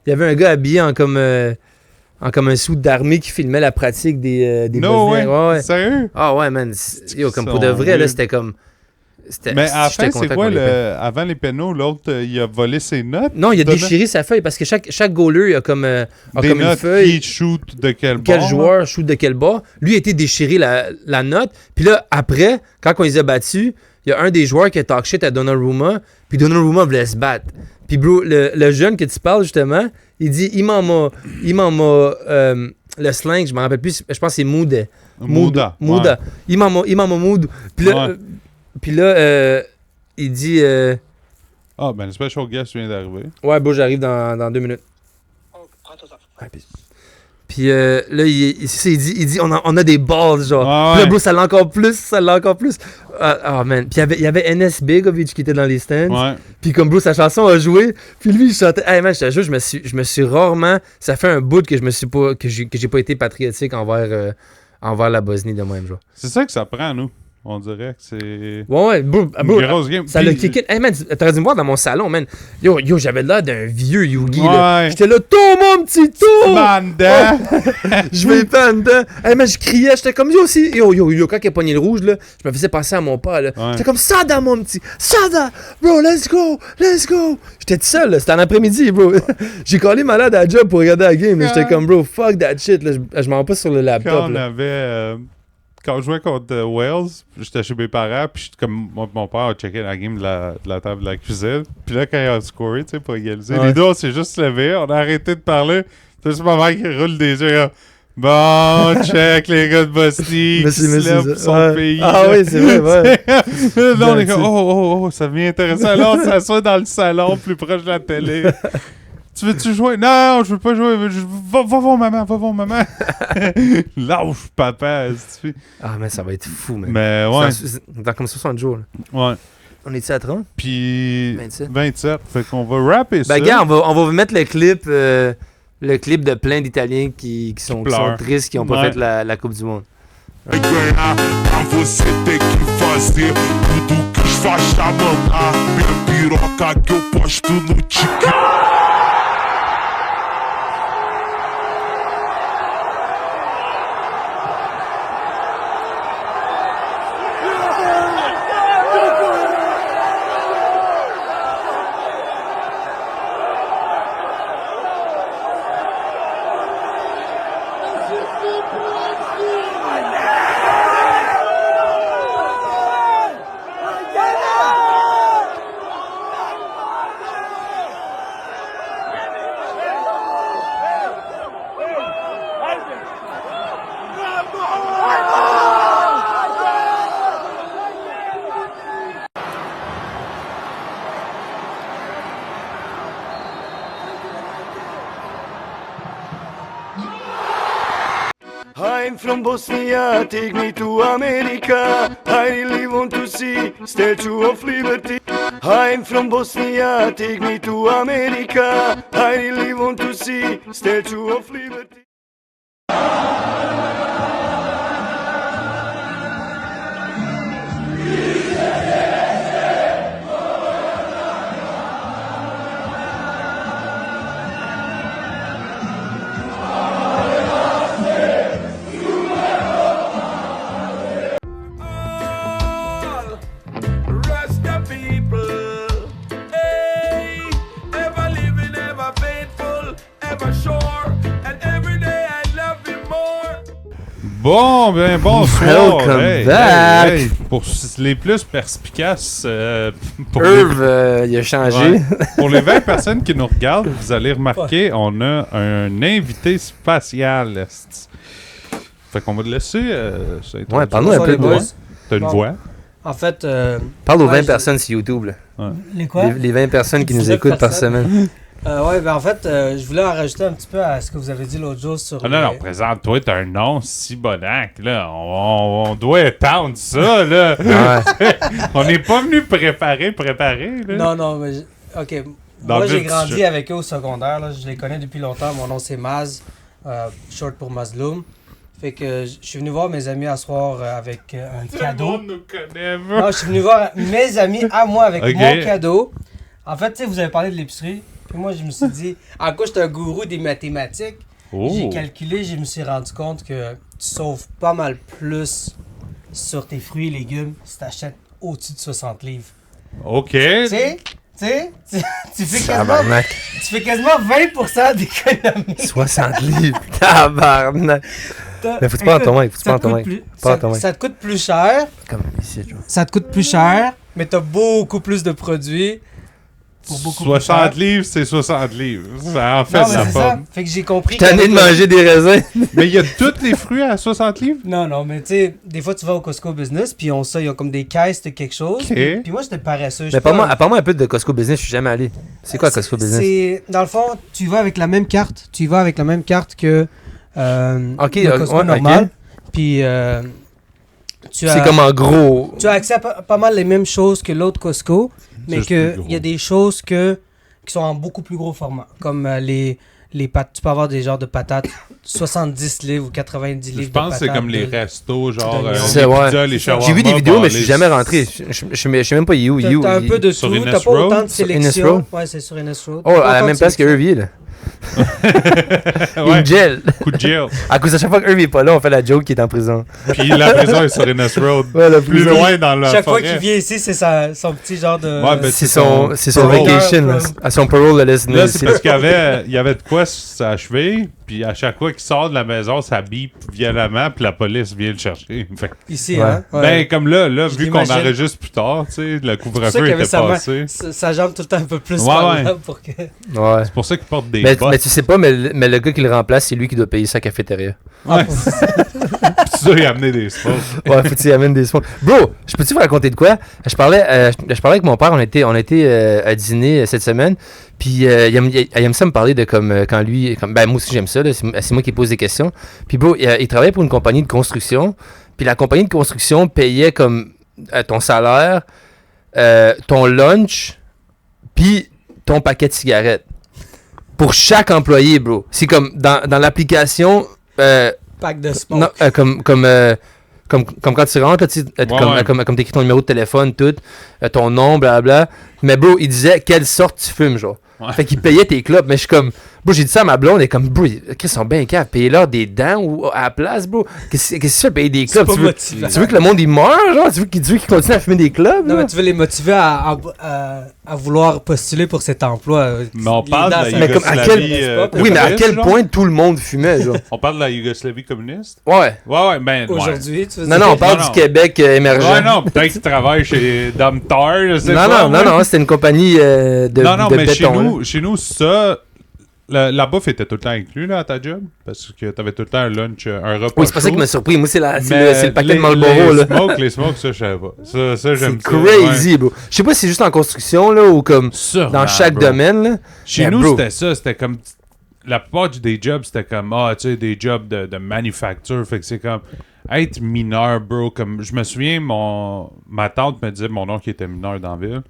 Il y avait un gars habillé en comme un sou d'armée qui filmait la pratique des No, Bosniens. ouais. Ouais. Sérieux? Ah ouais, man. Yo, comme pour de vrai, là, weird. c'était comme... Mais à la j'étais fin, content c'est quoi, qu'on les prenne. avant les pénaux, l'autre, il a volé ses notes? Non, il a Donnant- déchiré sa feuille parce que chaque goaler a comme Des une notes feuille. qui shoot de quel Quel bord, joueur shoot de quel bas. Lui a été déchiré la note. Puis là, après, quand on les a battus, il y a un des joueurs qui a talk shit à Donnarumma. Puis Donnarumma voulait se battre. Puis bro, le jeune que tu parles justement, il dit il m'en m'a le slang, je me rappelle plus, je pense que c'est Mouda. Mouda. Mouda. Il m'en m'a Moud. Puis là, il dit Ah, ben le special guest vient d'arriver. ouais, bro, j'arrive dans 2 minutes. Ouais, puis là, il dit on a des balls, genre. Ah, Puis là, ouais. bro, ça l'a encore plus. Ah, man. Puis il y avait NS Begovic qui était dans les stands. Ouais. Puis comme, bro, sa chanson a joué. Puis lui, il chantait. Hey, man, je te jure, je me suis rarement. Ça fait un bout que j'ai pas été patriotique envers la Bosnie de même, genre. C'est ça que ça prend, nous. On dirait que c'est Ouais, bro. une grosse game. Ça l'a kické. Hey, man, t'aurais dû me voir dans mon salon, man. Yo, j'avais l'air d'un vieux Yugi, Ouais. là. J'étais là, tourne, mon petit tour! Manda! Je vais pas en dedans. Hey, man, je criais, j'étais comme yo aussi. Yo, quand il a pogné le rouge, là, je me faisais passer à mon père, là. Ouais. J'étais comme Sada, mon petit. Sada! Bro, let's go! J'étais tout seul, là. C'était en après-midi, bro. J'ai collé malade à la job pour regarder la game, là. J'étais comme, bro, fuck that shit, là. Je m'en vais pas sur le Quand laptop, on là. avait... quand je jouais contre Wales, j'étais chez mes parents, puis comme mon père a checké la game de la table de la cuisine. Puis là, quand il a scoré, tu sais, pour égaliser, Ouais. les deux, on s'est juste levés, on a arrêté de parler. C'est juste ma mère qui roule des yeux, là. Bon, check les gars de Bosnie qui se lèvent pour son Ouais. pays. Ah oui, c'est vrai, ouais. Là, on est comme, oh, ça devient intéressant. Là, on s'assoit dans le salon, plus proche de la télé. Tu veux-tu jouer? Non, je veux pas jouer. Va voir maman. Lâche, papa. Si tu fais. Ah, mais ça va être fou, man. Mais ouais, Dans comme 60 jours, là. ouais. On est-tu à 30? Puis 27. 27. Fait qu'on va rapper ça. Ben, gars, on va vous mettre le clip de plein d'Italiens qui sont tristes, qui n'ont pas Ouais. fait la Coupe du Monde. ganhar, pra você ter que fazer tudo que os faixa mandar. Minha piroca que eu posto no TikTok. I'm from Bosnia, take me to America. I really want to see Statue of Liberty. I'm from Bosnia, take me to America. I really want to see Statue of Liberty. Rasta people, hey, ever living, ever faithful, ever sure, and every day I love him more. bonsoir. Welcome back. Pour les plus perspicaces, pour, Irv, il a changé. Ouais. Pour les 20 personnes qui nous regardent, vous allez remarquer, on a un invité spatial. Esti. Fait qu'on va te laisser. Ouais, parle-nous un peu de moi. T'as une Bon. voix. En fait, Parle aux 20 ouais, personnes sur YouTube. Là. les quoi? Les 20 personnes qui nous 19 écoutent par personnes. semaine. Ouais, ben en fait, je voulais en rajouter un petit peu à ce que vous avez dit l'autre jour sur. Ah non, présente-toi, t'as un nom si bonac, là. On doit étendre ça, là. Ouais. On n'est pas venu préparer, là. Non, mais. Ok. Dans Moi, le j'ai vif du grandi sujet. avec eux au secondaire. Là. Je les connais depuis longtemps. Mon nom, c'est Maz, short pour Mazloum. Fait que je suis venu voir mes amis à soir avec un Tout le cadeau. monde nous connaît, Non, je suis venu voir mes amis à moi avec Ok. mon cadeau. En fait, tu sais, vous avez parlé de l'épicerie. Puis moi, je me suis dit, en quoi j'étais un gourou des mathématiques, Oh. j'ai calculé, je me suis rendu compte que tu sauves pas mal plus sur tes fruits et légumes si t'achètes au-dessus de 60 livres. OK. Tu sais, tu fais quasiment, Tabarnak. tu fais quasiment 20% d'économie. 60 livres. Tabarnak. Mais faut que tu parles à ton mic. Faut que tu parles à ton mic. Parle à ton mic. Ça te coûte plus cher. Comme ici, tu vois. Ça te coûte plus cher, mais t'as beaucoup plus de produits. Pour beaucoup plus 60 cher. livres, c'est 60 livres. Ça en fait Non, de mais la c'est ça. pomme. Fait que j'ai compris. T'as qu'avec de le- manger des raisins. Mais il y a tous les fruits à 60 livres? Non, mais tu sais, des fois tu vas au Costco Business, puis ils ont comme des caisses de quelque chose. Ok. Puis moi, j'étais paresseux. Mais apparemment un peu de Costco Business, je suis jamais allé. C'est quoi Costco Business? C'est, dans le fond, tu y vas avec la même carte. Tu y vas avec la même carte que Ok, le Costco ouais, normal. ok. Puis tu C'est as, comme en gros. tu as accès à pas mal les mêmes choses que l'autre Costco, mais Juste plus qu'il gros. y a des choses qui sont en beaucoup plus gros format. Comme les pâtes. Tu peux avoir des genres de patates 70 livres ou 90 livres Je pense de que c'est patates comme les de- restos, genre de- les C'est ouais. pizzas, les shawarma. J'ai vu des vidéos, mais je suis les- jamais rentré. Je sais même pas où. T'as un peu de Sur tout, Innes t'as pas Road? autant de Sur Innes sélection. Road? Ouais, c'est sur Innes Road. Oh, Pas à la autant même de place que sélection. Irvie, là. Ouais, In jail. coup de gel. À cause à chaque fois que Irvie est pas là, on fait la joke qu'il est en prison. Puis la prison est sur Innes Road. Ouais, la Plus prison. loin dans la Chaque fois forêt. qu'il vient ici, c'est son petit genre de. Ouais, ben, C'est son parole. vacation, là. À son parole, là, Là, c'est parce qu'il y avait de quoi sur sa cheville, puis à chaque fois qu'il sort de la maison, ça bip violemment, puis la police vient le chercher. Fait que, Ici, Ouais. hein. Ouais. ben, comme là Je vu qu'on l'imagine. enregistre plus tard, tu sais, le C'est pour ça couvre-feu qu'il y avait était sa main. passé. Sa jambe tout le temps un peu plus Ouais, par ouais. là pour que. Ouais. C'est pour ça qu'il porte des Mais bottes. tu sais pas, mais le gars qui le remplace, c'est lui qui doit payer sa cafétéria. Ouais. Puis ça, il a amené des sports. Ouais, faut qu'il amène des smokes. Bro, je peux-tu vous raconter de quoi? Je parlais avec mon père, on était à dîner cette semaine, puis il aime ça me parler de comme quand lui, ben moi aussi j'aime ça, là, c'est moi qui pose des questions. Puis bro, il travaillait pour une compagnie de construction, puis la compagnie de construction payait comme ton salaire, ton lunch, puis ton paquet de cigarettes. Pour chaque employé, bro. C'est comme dans l'application... Pack de sport. Non, comme quand tu rentres, là, tu sais, Ouais. comme t'écris ton numéro de téléphone, tout, ton nom, blablabla. Mais bro, il disait quelle sorte tu fumes, genre. Ouais. Fait qu'il payait tes clopes, mais je suis comme, bro, j'ai dit ça à ma blonde, elle est comme, bro, ils sont bien caves, payer-leur des dents ou à la place, bro. Qu'est-ce que tu fais, payer des C'est clopes? pas Tu veux, motivant. tu veux que le monde il meure, genre? Tu veux qu'ils continuent à fumer des clopes? Non, là? mais tu veux les motiver à vouloir postuler pour cet emploi. Mais on Les parle dents, de ça- la Mais comme à quel- Yougoslavie. Oui, mais à communiste, quel genre? point tout le monde fumait, genre? On parle de la Yougoslavie communiste? Ouais. Ouais, ben. ouais. Aujourd'hui, tu veux Non, dire? non, on parle Non, du non. Québec émergent. Ouais, non, peut-être qu'il travaille chez Domtar, je sais Non, pas. non, moi. non, c'était une compagnie de Non, mais béton. chez nous, ça. La bouffe était tout le temps inclus là, à ta job. Parce que t'avais tout le temps un lunch, un repas. Oui, c'est pas ça qui chaud. m'a surpris. Moi, c'est Mais le paquet de les- Marlboro, là. Les smokes, ça, je savais pas. Ça j'aime C'est ça. crazy, bro. Je sais pas si c'est juste en construction, là, ou comme Sûrement, dans chaque bro. domaine, là. Chez Mais nous, bro. c'était ça. C'était comme. La plupart des jobs, c'était comme. Tu sais, des jobs de manufacture. Fait que c'est comme. Être mineur, bro. Comme. Je me souviens, ma tante me disait mon oncle était mineur dans la ville.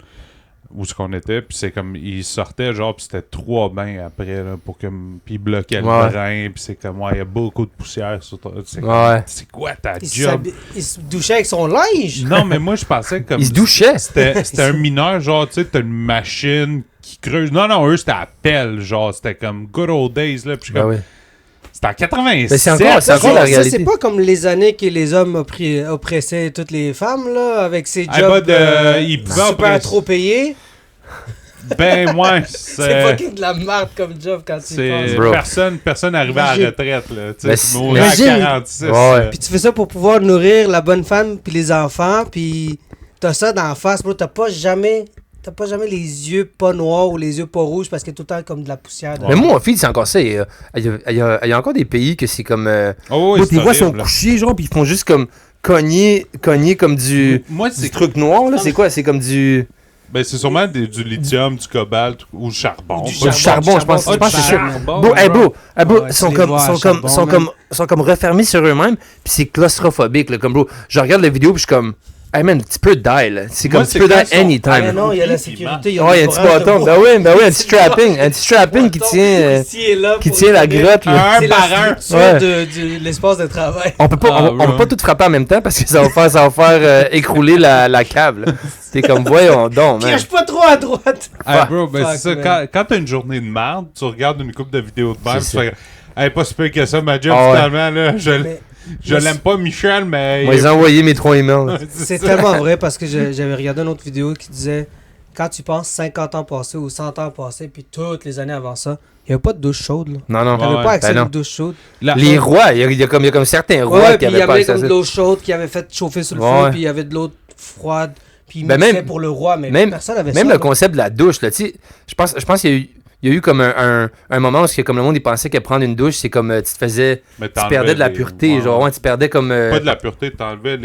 Où ce qu'on était, puis c'est comme, il sortait, genre, puis c'était 3 bains après, là, pour que, puis il bloquait le Ouais. drain, puis c'est comme, ouais, il y a beaucoup de poussière sur toi. C'est comme, Ouais. c'est quoi ta Il job? il se douchait avec son linge. Non, mais moi, je pensais comme... Il se douchait. C'était un mineur, genre, tu sais, t'as une machine qui creuse. Non, eux, c'était à pelle, genre, c'était comme good old days, là, puis je suis Ben comme, oui. c'était en 87. Mais c'est encore la Ça, réalité. c'est pas comme les années que les hommes oppressaient toutes les femmes, là, avec ces Ah, jobs il pouvait super oppresser. trop payés. Ben, ouais, C'est fucking de la merde comme job quand tu y penses. Bro. Personne n'arrivait à la Imagine. retraite, là. Tu Mais sais, tu c'est- mourrais à imagine. 46. Ouais. Puis tu fais ça pour pouvoir nourrir la bonne femme puis les enfants, puis t'as ça d'en face, bro. T'as pas jamais les yeux pas noirs ou les yeux pas rouges parce qu'il y a tout le temps comme de la poussière. Mais moi, mon fils, c'est encore ça. Il y a encore des pays que c'est comme. Oh, oui, Bro, c'est tes voix sont horrible. couchés, genre, puis ils font juste comme cogner comme du Moi, c'est truc noir, là. C'est quoi? C'est comme du. Ben, c'est sûrement du lithium, du cobalt ou du charbon. Du Ou du charbon, je pense. Ah, Je pense que du c'est ça. charbon, Bro, hey, bro, Ouais, sont tu les comme, vois à sont comme, charbon, sont man. comme, sont comme refermés sur eux-mêmes, puis c'est claustrophobique, là, comme bro. Je regarde la vidéo, puis je suis comme, hey man, tu peux die, là. C'est Moi, comme, c'est tu peux quand die ils sont- anytime. Ah, non, il y a la Puis, sécurité. Oh, il y a un petit bâton. Ben oui, un petit strapping qui tient, qui tient la grotte, là. Un par un. Ouais. de l'espace de travail. On peut pas, on bro. peut pas tout frapper en même temps parce que ça va faire écrouler la cave, là. T'es comme, voyons donc, man. Cache pas trop à droite. Hey, bro, ben, Fuck, c'est ça. man. Quand t'as une journée de merde, tu regardes une couple de vidéos de merde, tu C'est fais, hey, pas super que ça, ma job, Ah ouais. finalement, là. Mais- Je l'aime pas, Michel, mais. Moi, ils ont envoyé mes 3 emails, là. C'est tellement vrai parce que j'avais regardé une autre vidéo qui disait quand tu penses 50 ans passés ou 100 ans passés, puis toutes les années avant ça, il n'y avait pas de douche chaude. Là. Non, non. T'avais ouais, pas accès ben à non. une douche chaude. Les rois, il y a comme certains rois Ouais, qui puis il y avaient pas avait accès à comme ça. de l'eau chaude qui avait fait chauffer sur le Ouais. feu, puis il y avait de l'eau froide, puis il Ben mixait même- pour le roi, mais même- personne n'avait ça. Même le là. concept de la douche, là, tu sais, je pense qu'il y a eu comme un moment où comme le monde il pensait que prendre une douche, c'est comme tu te faisais, Mais tu t'enlevais perdais de la les- pureté, ouais, genre, ouais. ouais, tu perdais comme Pas de la pureté, t'enlevais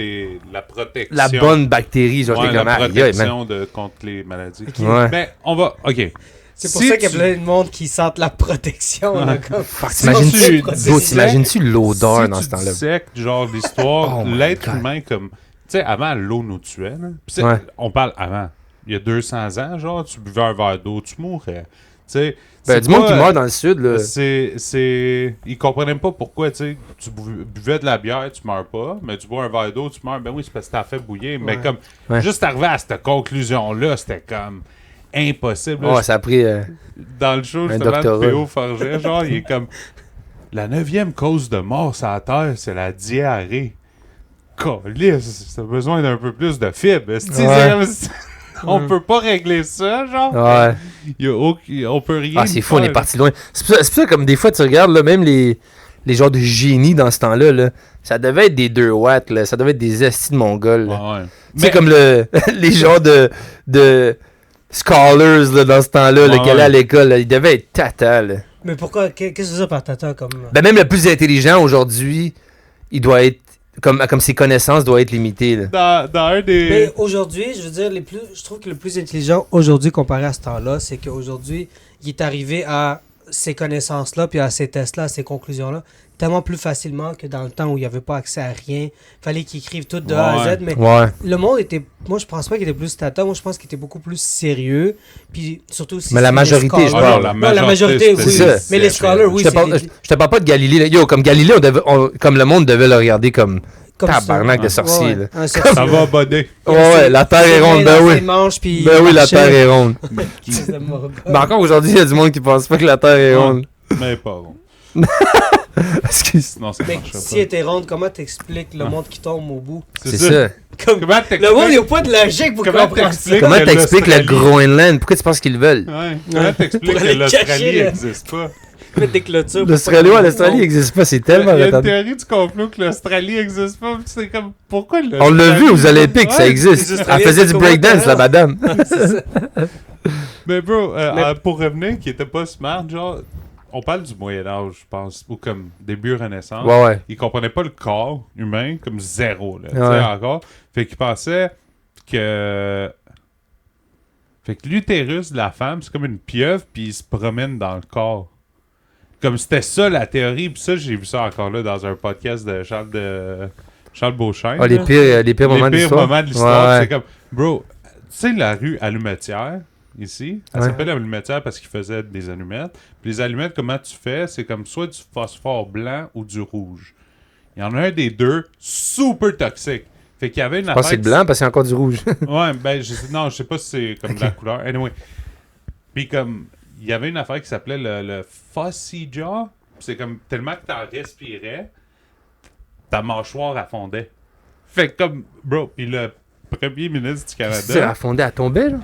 la protection. la bonne bactérie, genre, Ouais, t'es la comme, aïe, aïe, man. protection contre les maladies. Ouais. Mais on va. Ok. C'est pour Si ça qu'il y a tu- plein de monde qui sentent la protection. Là, comme... Fuck, Si t'imagines-tu, tu- bro, t'imagines-tu l'odeur si dans tu ce temps-là? dissèques, genre, l'histoire, Oh my l'être God. humain comme. Tu sais, avant, l'eau nous tuait, là. Puis c'est- Ouais. On parle avant. Il y a 200 ans, genre, tu buvais un verre d'eau, tu mourrais. Tu sais. Ben, c'est du monde pas- qui meurt dans le sud, là. Ils comprenaient pas pourquoi, tu sais, tu buvais de la bière, tu meurs pas, mais tu bois un verre d'eau, tu meurs. Ben oui, c'est parce que t'as fait bouillir. Mais Ouais. comme, Ouais. juste arriver à cette conclusion-là, c'était comme impossible. là. Ouais, ça a pris. Dans le show, Un justement, doctorat. P.O. Forget, genre, il est comme, la 9e cause de mort sur la Terre, c'est la diarrhée. Calisse, t'as besoin d'un peu plus de fibres. esti, c'est Ouais. comme- on peut pas régler ça, genre. Ouais. On peut rien. Ah, c'est fou, on est faire. parti loin. C'est pour ça, comme des fois, tu regardes, là, même les genres de génies dans ce temps-là, là, ça devait être des 2 watts, là, ça devait être des estis de mongols. là. Ouais, ouais. Tu sais, comme les genres de scholars là, dans ce temps-là, là, Ouais, qui allaient ouais. à l'école, là, ils devaient être tata. Là. Mais pourquoi qu'est-ce que c'est ça par tata comme. Ben, même le plus intelligent aujourd'hui, il doit être. Comme ses connaissances doivent être limitées. Là. Dans un des. Mais aujourd'hui, je veux dire, je trouve que le plus intelligent aujourd'hui comparé à ce temps-là, c'est qu'aujourd'hui, il est arrivé à ces connaissances-là, puis à ces tests-là, à ces conclusions-là, tellement plus facilement que dans le temps où il n'y avait pas accès à rien. Fallait qu'il écrive tout de A à Ouais. Z, mais Ouais. le monde était... Moi, je pense pas qu'il était plus tata, moi, je pense qu'il était beaucoup plus sérieux, puis surtout... si Mais la c'est majorité, les je scholars. parle. Non, la majorité, oui. C'est ça. Mais les scholars, oui, je te parle pas de Galilée. Là. Yo, comme Galilée, comme le monde devait le regarder comme tabarnak de sorcier. Là. Un sorcier. Ça va bonner. Ouais, la Terre est ronde, ben oui. Ben oui, la Terre est ronde. Mais encore aujourd'hui, il y a du monde qui pense pas que la Terre est Ouais. ronde. Mais pas bon. Excuse. Sinon, ça Mais marcherait si pas. elle était ronde, comment t'expliques le monde qui tombe au bout? C'est ça. Comme... Comment Le monde, il n'y a pas de logique pour Comment comprendre ça. t'expliques- Comment que t'expliques le l'Australie- Groenland? Pourquoi tu penses qu'ils le veulent? Ouais. Comment t'expliques Pour que aller l'Australie cacher, là. n'existe pas? Mettre des clôtures. L'Australie, ouais, l'Australie n'existe pas, c'est Il y tellement a une retardé. théorie du complot que l'Australie n'existe pas. puis C'est comme, pourquoi On l'a vu aux Olympiques, ça Ouais. existe. les Elle Australiens, faisait du c'est breakdance, comment la madame. Mais bro, Mais- pour revenir, qui était pas smart, genre, on parle du Moyen-Âge, je pense, ou comme début Renaissance. Ouais, ouais. Ils comprenaient pas le corps humain comme zéro, là, tu sais, Ouais. encore. Fait qu'ils pensaient que... Fait que l'utérus de la femme, c'est comme une pieuvre, puis il se promène dans le corps. Comme c'était ça la théorie, puis ça, j'ai vu ça encore là dans un podcast de Charles Beauchesne. Ah, les là. pires moments de l'histoire. moments de l'histoire, Ouais, ouais. c'est comme... Bro, tu sais la rue Allumetière, ici, elle Ouais. s'appelle Allumetière parce qu'ils faisaient des allumettes. Puis les allumettes, comment tu fais? C'est comme soit du phosphore blanc ou du rouge. Il y en a un des deux, super toxique. Fait qu'il y avait une Je pense que c'est le blanc parce qu'il y a encore du rouge. Ouais, ben, non, je sais pas si c'est comme la couleur. Anyway. Puis comme, il y avait une affaire qui s'appelait le Fussy Jaw. Puis c'est comme, tellement que t'en respirais, ta mâchoire affondait. Fait que comme, bro, puis le premier ministre du C'est Canada... à fonder à tomber, là.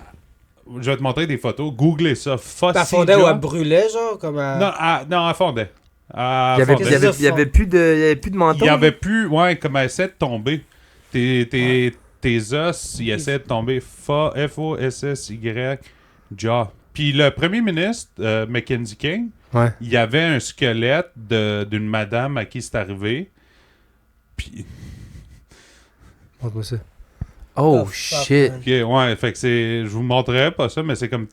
je vais te montrer des photos. Googlez ça. Elle fondait ou elle brûlait, genre, comme à... Non, elle fondait. Il y avait plus de menton. Il y avait plus, comme elle essaie de tomber. Tes os, ils essaient de tomber. F-O-S-S-Y, jaw. Puis le premier ministre, Mackenzie King, il y avait un squelette d'une madame à qui c'est arrivé. Puis... Montre-moi ça. Oh, shit. Ok, fait que c'est... Je vous montrerai pas ça, mais c'est comme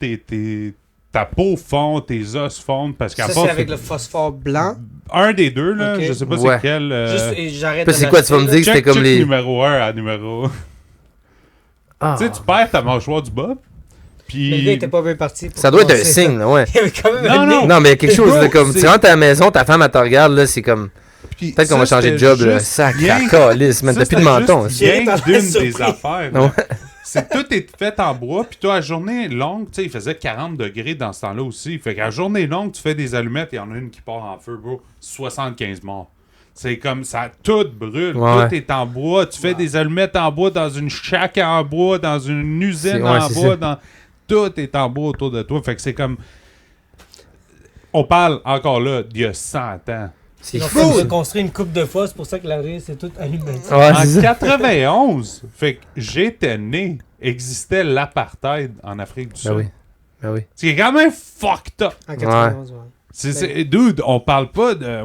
ta peau fond, tes os fondent parce qu'à ça, c'est avec le phosphore blanc? Un des deux, là. Okay. Je sais pas c'est quel... Juste, j'arrête c'est quoi, tu vas me dire que c'était comme les... numéro 1 à numéro... Tu sais, tu perds ta mâchoire du bas. Puis... Le gars était pas bien parti. Ça doit être un signe, là, ouais. Il y avait quand même non, mais il y a quelque chose de comme... Tu rentres à la maison, ta femme, elle te regarde, là, c'est comme... Peut-être qu'on va changer de job, là. Sacré calice, man. T'as plus de menton. C'est rien d'une des affaires. C'est tout est fait en bois. Puis toi, à journée longue, tu sais, il faisait 40 degrés dans ce temps-là aussi. Fait qu'à journée longue, tu fais des allumettes, il y en a une qui part en feu, bro. 75 morts. C'est comme ça, tout brûle. Tout est en bois. Tu fais des allumettes en bois dans une shack en bois, dans une usine en bois. Tout est en bois autour de toi. Fait que c'est comme... On parle encore là d'il y a 100 ans. C'est fou! Ils ont construit une coupe de fois, c'est pour ça que la rue, c'est tout allumé. En 91, fait que j'étais né, existait l'apartheid en Afrique du Sud. Ben oui. C'est quand même fucked up. En 91, Dude, on parle pas de...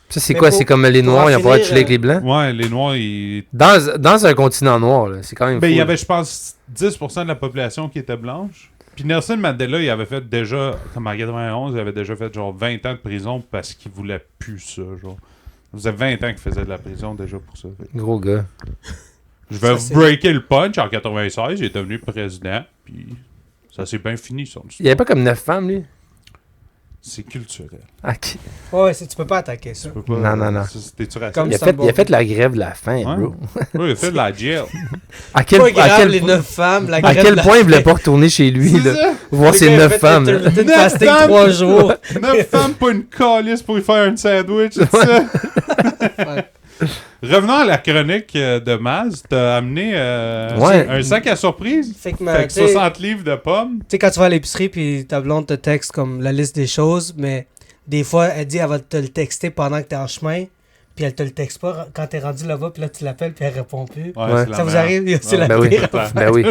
Ça, c'est quoi? C'est comme les Noirs, ils ont pas de chiller avec les Blancs? Ouais, les Noirs, ils... Dans un continent noir, là, c'est quand même fou. Il y avait, je pense, 10% de la population qui était blanche. Puis Nelson Mandela, il avait fait déjà, comme en 91, il avait déjà fait genre 20 ans de prison parce qu'il voulait plus ça, genre. Ça faisait 20 ans qu'il faisait de la prison déjà pour ça. Gros gars. Je vais vous breaker le punch. En 96, il est devenu président, puis ça s'est bien fini, son histoire. Il y avait pas comme 9 femmes, lui? C'est culturel. Ok. Ouais, tu peux pas attaquer ça. Non. T'es-tu raciste? Il a fait la grève de la faim, bro. Oui, il a fait de la jail. À quel point il voulait pas retourner chez lui, là, voir ses 9 femmes. Une fasting 3 jours. 9 femmes, pas une calice pour y faire un sandwich, c'est ça? Revenons à la chronique de Maz. T'as amené un sac à surprise. Fait que 60 livres de pommes. Tu sais, quand tu vas à l'épicerie puis ta blonde te texte comme la liste des choses, mais des fois, elle dit elle va te le texter pendant que t'es en chemin, puis elle te le texte pas quand t'es rendu là-bas, puis là tu l'appelles, puis elle répond plus. Ça vous arrive? C'est la pire. Ben oui.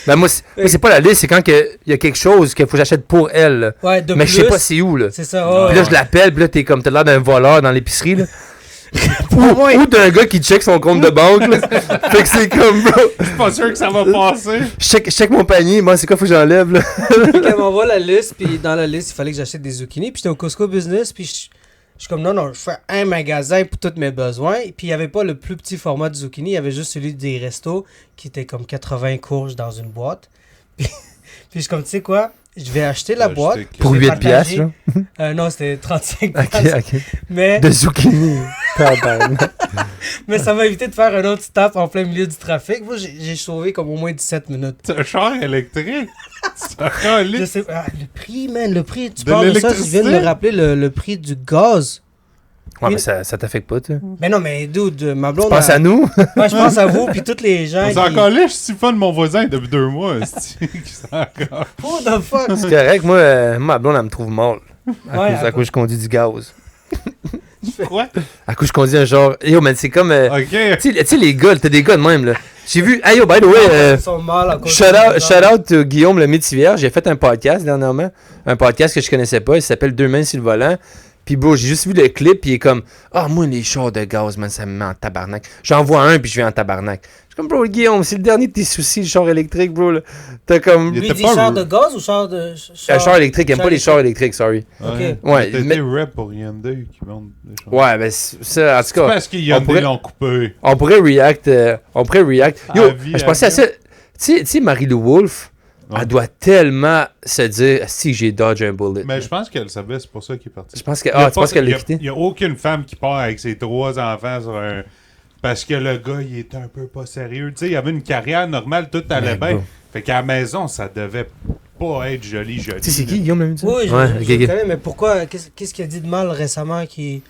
Ben moi, c'est pas la liste, c'est quand il y a quelque chose qu'il faut que j'achète pour elle. Ouais, de mais plus, je sais pas c'est où, là. C'est ça. Puis là, je l'appelle, puis là, t'as l'air d'un voleur dans l'épicerie, là. ou d'un gars qui check son compte de banque, là. Fait que c'est comme, bro. Je suis pas sûr que ça va passer. Je check mon panier, moi, c'est quoi, faut que j'enlève, là. Puis qu'elle m'envoie la liste, puis dans la liste, il fallait que j'achète des zucchini, puis j'étais au Costco Business, puis je suis comme, non, je fais un magasin pour tous mes besoins, puis il n'y avait pas le plus petit format de zucchini, il y avait juste celui des restos, qui était comme 80 courges dans une boîte. Puis je suis comme, tu sais quoi? Je vais acheter la boîte. Pour 8 piastres, là? Non, c'était 35 piastres. Ok. Mais... De zucchini. Mais ça m'a évité de faire un autre stop en plein milieu du trafic. Moi, j'ai sauvé comme au moins 17 minutes. C'est un char électrique. C'est un char électrique. Je sais, le prix, man, le prix. Tu parles de ça, je viens de me rappeler le prix du gaz. Ouais, mais ça t'affecte pas, tu sais. Mais non, mais dude, ma blonde... Tu penses à nous? Ouais, je pense à vous, puis tous les gens qui... encore là, je suis fan de mon voisin depuis 2 mois, encore... What the fuck? C'est correct, moi, ma blonde, elle me trouve mal. À cause je conduis du gaz. Quoi? À cause je conduis un genre... Yo, man, c'est comme... OK. Tu sais, les gars, t'as des gars de même, là. J'ai vu... Hey, yo, by the way... shout out to Guillaume le Métivier. J'ai fait un podcast dernièrement. Un podcast que je connaissais pas. Il s'appelle Deux mains sur le volant. Puis bro, j'ai juste vu le clip, puis il est comme moi les chars de gaz, man, ça me met en tabarnak. J'en vois un, puis je vais en tabarnak. Je suis comme, bro, Guillaume, c'est le dernier de tes soucis, le char électrique, bro, là. T'as comme... Lui, il dit char de gaz ou char de... char électrique, il aime pas les chars électriques, sorry. OK. Ouais, t'as été rap pour Hyundai qui vendent des chars. Ouais, ben ça, en tout cas... C'est parce qu'ils l'ont coupé. On pourrait react. Yo, je pensais à ça. Tu sais, Marie-Lou Wolfe, elle doit tellement se dire si j'ai dodge un bullet. Mais je pense qu'elle savait, c'est pour ça qu'il est parti. Je pense que tu penses qu'elle l'a quitté? Il n'y a aucune femme qui part avec ses 3 enfants sur un... Parce que le gars, il était un peu pas sérieux. Tu sais, il avait une carrière normale, tout allait bien. Fait qu'à la maison, ça devait pas être joli. Tu sais, c'est qui, Guillaume, le Oui, je connais, mais pourquoi? Qu'est-ce qu'il a dit de mal récemment qui...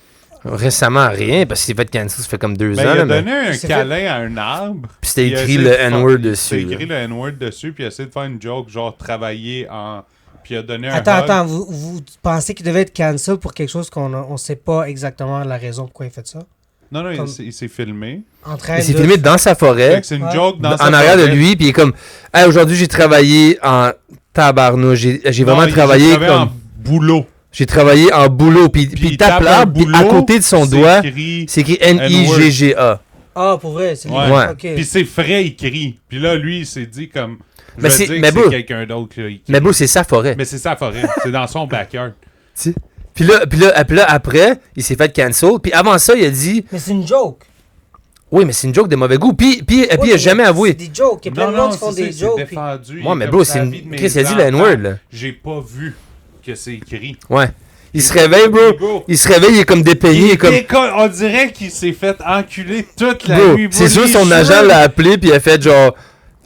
Récemment, rien, parce qu'il s'est fait cancel, ça fait comme 2 Ben, ans. il a là, mais... donné un C'est câlin à un arbre. Puis c'était il a écrit essayé le de faire- N-word C'était dessus. écrit là. le N-word dessus, puis il a essayé de faire une joke, genre travailler en. Puis il a donné un. Attends, hug. vous pensez qu'il devait être cancel pour quelque chose on sait pas exactement la raison pourquoi il fait ça? Non, non, Comme- il s'est filmé. En train Il s'est de... filmé dans sa Fait forêt, que c'est une Ouais. joke dans en arrière de forêt. lui, puis il est comme hey, aujourd'hui, j'ai travaillé en tabarnouche. J'ai Non, vraiment il- travaillé j'ai travaillé comme. en boulot. J'ai travaillé en boulot, puis il tape un l'arbre, puis à boulot, côté de son c'est doigt, écrit- c'est écrit N-I-G-G-A. Ah, pour vrai, c'est Ouais. Ouais. Ok. Puis c'est frais écrit. Puis là, lui, il s'est dit comme. Je Mais vais c'est- dire mais que bro- c'est quelqu'un d'autre qui l'a écrit. Mais bro, c'est sa forêt. Mais c'est sa forêt. C'est dans son backyard. Puis là, après, il s'est fait cancel. Puis avant ça, il a dit Mais c'est une joke. oui, mais c'est une joke de mauvais goût. Puis il a Ouais, jamais mais avoué. C'est des jokes. Il y a plein de monde qui font c'est des ça, jokes. c'est puis- défendu. Ouais, Il mais est bro, comme c'est sa une. vie de mes Chris, il a dit le enfants. N-word, là. J'ai pas vu que c'est écrit. Ouais. Il se réveille, bro. Il se réveille, il est comme dépeigné. Il est comme. On dirait qu'il s'est fait enculer toute la Bro, nuit. c'est sûr Les son cheveux. agent l'a appelé, puis il a fait genre.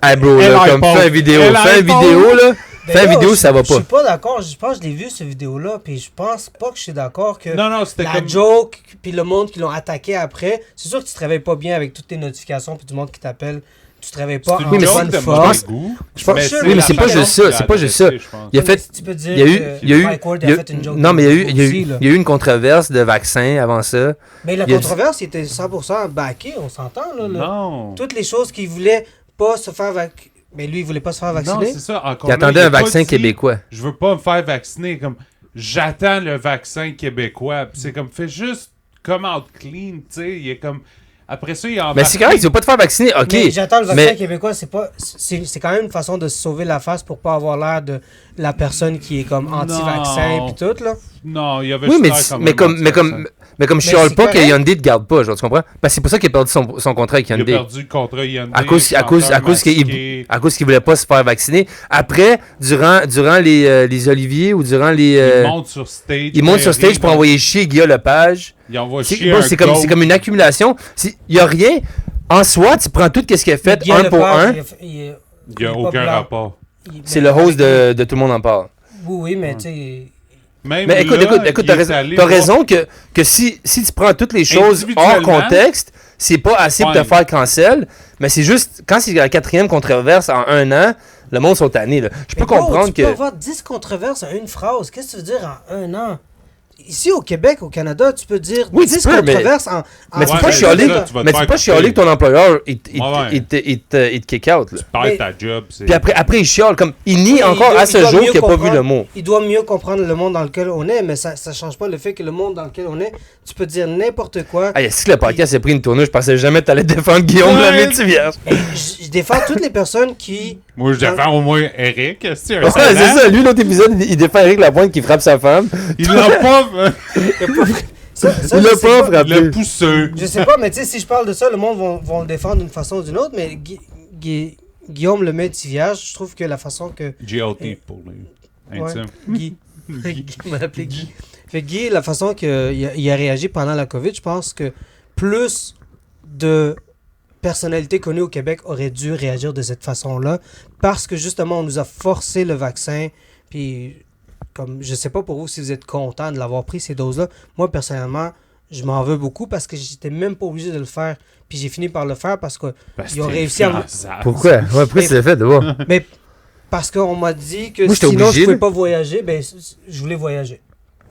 Hey, bro, là, Elle comme iPhone. fais une vidéo. Elle Fais une iPhone. vidéo, là. Ben Fais une là, vidéo, ça va Je suis pas. pas d'accord. Je pense que je l'ai vu, cette vidéo-là. Puis je pense pas que je suis d'accord que Non, non, c'était la comme. joke, puis le monde qui l'ont attaqué après. C'est sûr que tu te réveilles pas bien avec toutes tes notifications, puis du monde qui t'appelle. Tu te réveilles pas C'est en une mais joke bonne de forme. mauvais goût. Je pense- oui, mais la c'est pas façon juste ça, qu'il a c'est pas juste ça. adressé, je pense. Il a fait. Tu peux dire Il y a eu. que Il y a eu. Mike Ward il y a- a fait une joke Non, mais il y a eu. de Il y a aussi, eu. là. Il y a eu une controverse de vaccin avant ça. Mais la il y a controverse, il était 100% backé, on s'entend, là. Non. Toutes les choses qu'il voulait pas se faire vacciner. Mais lui, il voulait pas se faire Non, vacciner. c'est ça. Encore Il là, attendait a un pas vaccin dit, québécois. Je veux pas me faire vacciner. Comme, j'attends le vaccin québécois. Puis c'est comme, fais juste come out clean, tu sais. Il est comme. Après ça, il a Mais c'est correct, tu veux pas te faire vacciner, ok. Mais j'attends le vaccin mais- québécois, c'est quand même une façon de se sauver la face pour pas avoir l'air de la personne qui est comme anti-vaccin Non. pis tout, là. Non, il y avait Oui, mais, juste l'air mais, un comme, mais, comme, anti-vaccin. mais comme je Mais chiale c'est pas que correct. Hyundai te garde pas, genre, tu comprends? Parce que c'est pour ça qu'il a perdu son contrat avec Il a Hyundai. perdu le contrat Hyundai. À cause masqué. qu'il voulait pas se faire vacciner. Après, durant les Oliviers ou durant les. Il monte sur stage. il monte quand sur stage arrive, pour envoyer chier Guillaume Lepage. Il envoie C'est chier bon, un c'est goat. comme une accumulation. Il y a rien. En soi, tu prends tout ce qu'il a fait, Guy un pour Lepage, un. Il n'y a il est pas aucun blanc. rapport. C'est le host de Tout le monde en parle. Oui, mais tu sais. Même Mais écoute, là, écoute, il t'as est raison, allé t'as voir- raison que si tu prends toutes les choses hors Individuellement, contexte, c'est pas assez pour te ouais. faire cancel, mais c'est juste, quand c'est la 4e controverse en un an, le monde sont tannés, là. Je peux Mais bro, comprendre tu que... peux avoir 10 controverses en une phrase. Qu'est-ce que tu veux dire en un an? Ici, au Québec, au Canada, tu peux dire Oui, 10 tu peux, mais- controverses en Mais tu Ouais, peux pas mais chialer, là, tu vas te mais tu faire peux pas couper. chialer que ton employeur, il Ouais. te kick out, là. Perds Mais- ta job. c'est- Puis après, il chiale, comme, il nie Oui, encore il à doit- ce il doit jour mieux qu'il a pas vu comprendre. le mot. Il doit mieux comprendre le monde dans lequel on est, mais ça change pas le fait que le monde dans lequel on est, tu peux dire n'importe quoi. Ah, si le podcast a pris une tournure, je pensais jamais que t'allais défendre Guillaume Ouais. la métivierge. Je défends toutes les personnes qui. Moi, je défends au moins Eric. C'est un Ouais, c'est salaire. ça, lui, l'autre épisode, il défend Eric Lapointe qui frappe sa femme. Il l'a pas. Ça, Il l'a je sais pas Il frappé. l'a poussé. Je sais pas, mais tu sais, si je parle de ça, le monde vont le défendre d'une façon ou d'une autre, mais Guillaume Lemaitre-Tivierge, je trouve que la façon que. GLT pour les Ouais, intimes. Guy. Guy m'a appelé Guy. Fait que Guy, la façon qu'il a réagi pendant la COVID, je pense que plus de personnalités connues au Québec auraient dû réagir de cette façon-là parce que justement, on nous a forcé le vaccin. Puis, comme je sais pas pour vous si vous êtes content de l'avoir pris, ces doses-là. Moi, personnellement, je m'en veux beaucoup parce que j'étais même pas obligé de le faire. Puis j'ai fini par le faire parce que. Ils ont réussi à me- Pourquoi? Ouais, pourquoi tu l'as fait, de voir? Mais parce qu'on m'a dit que Moi, j'étais sinon obligé, je pouvais là. pas voyager, ben je voulais voyager.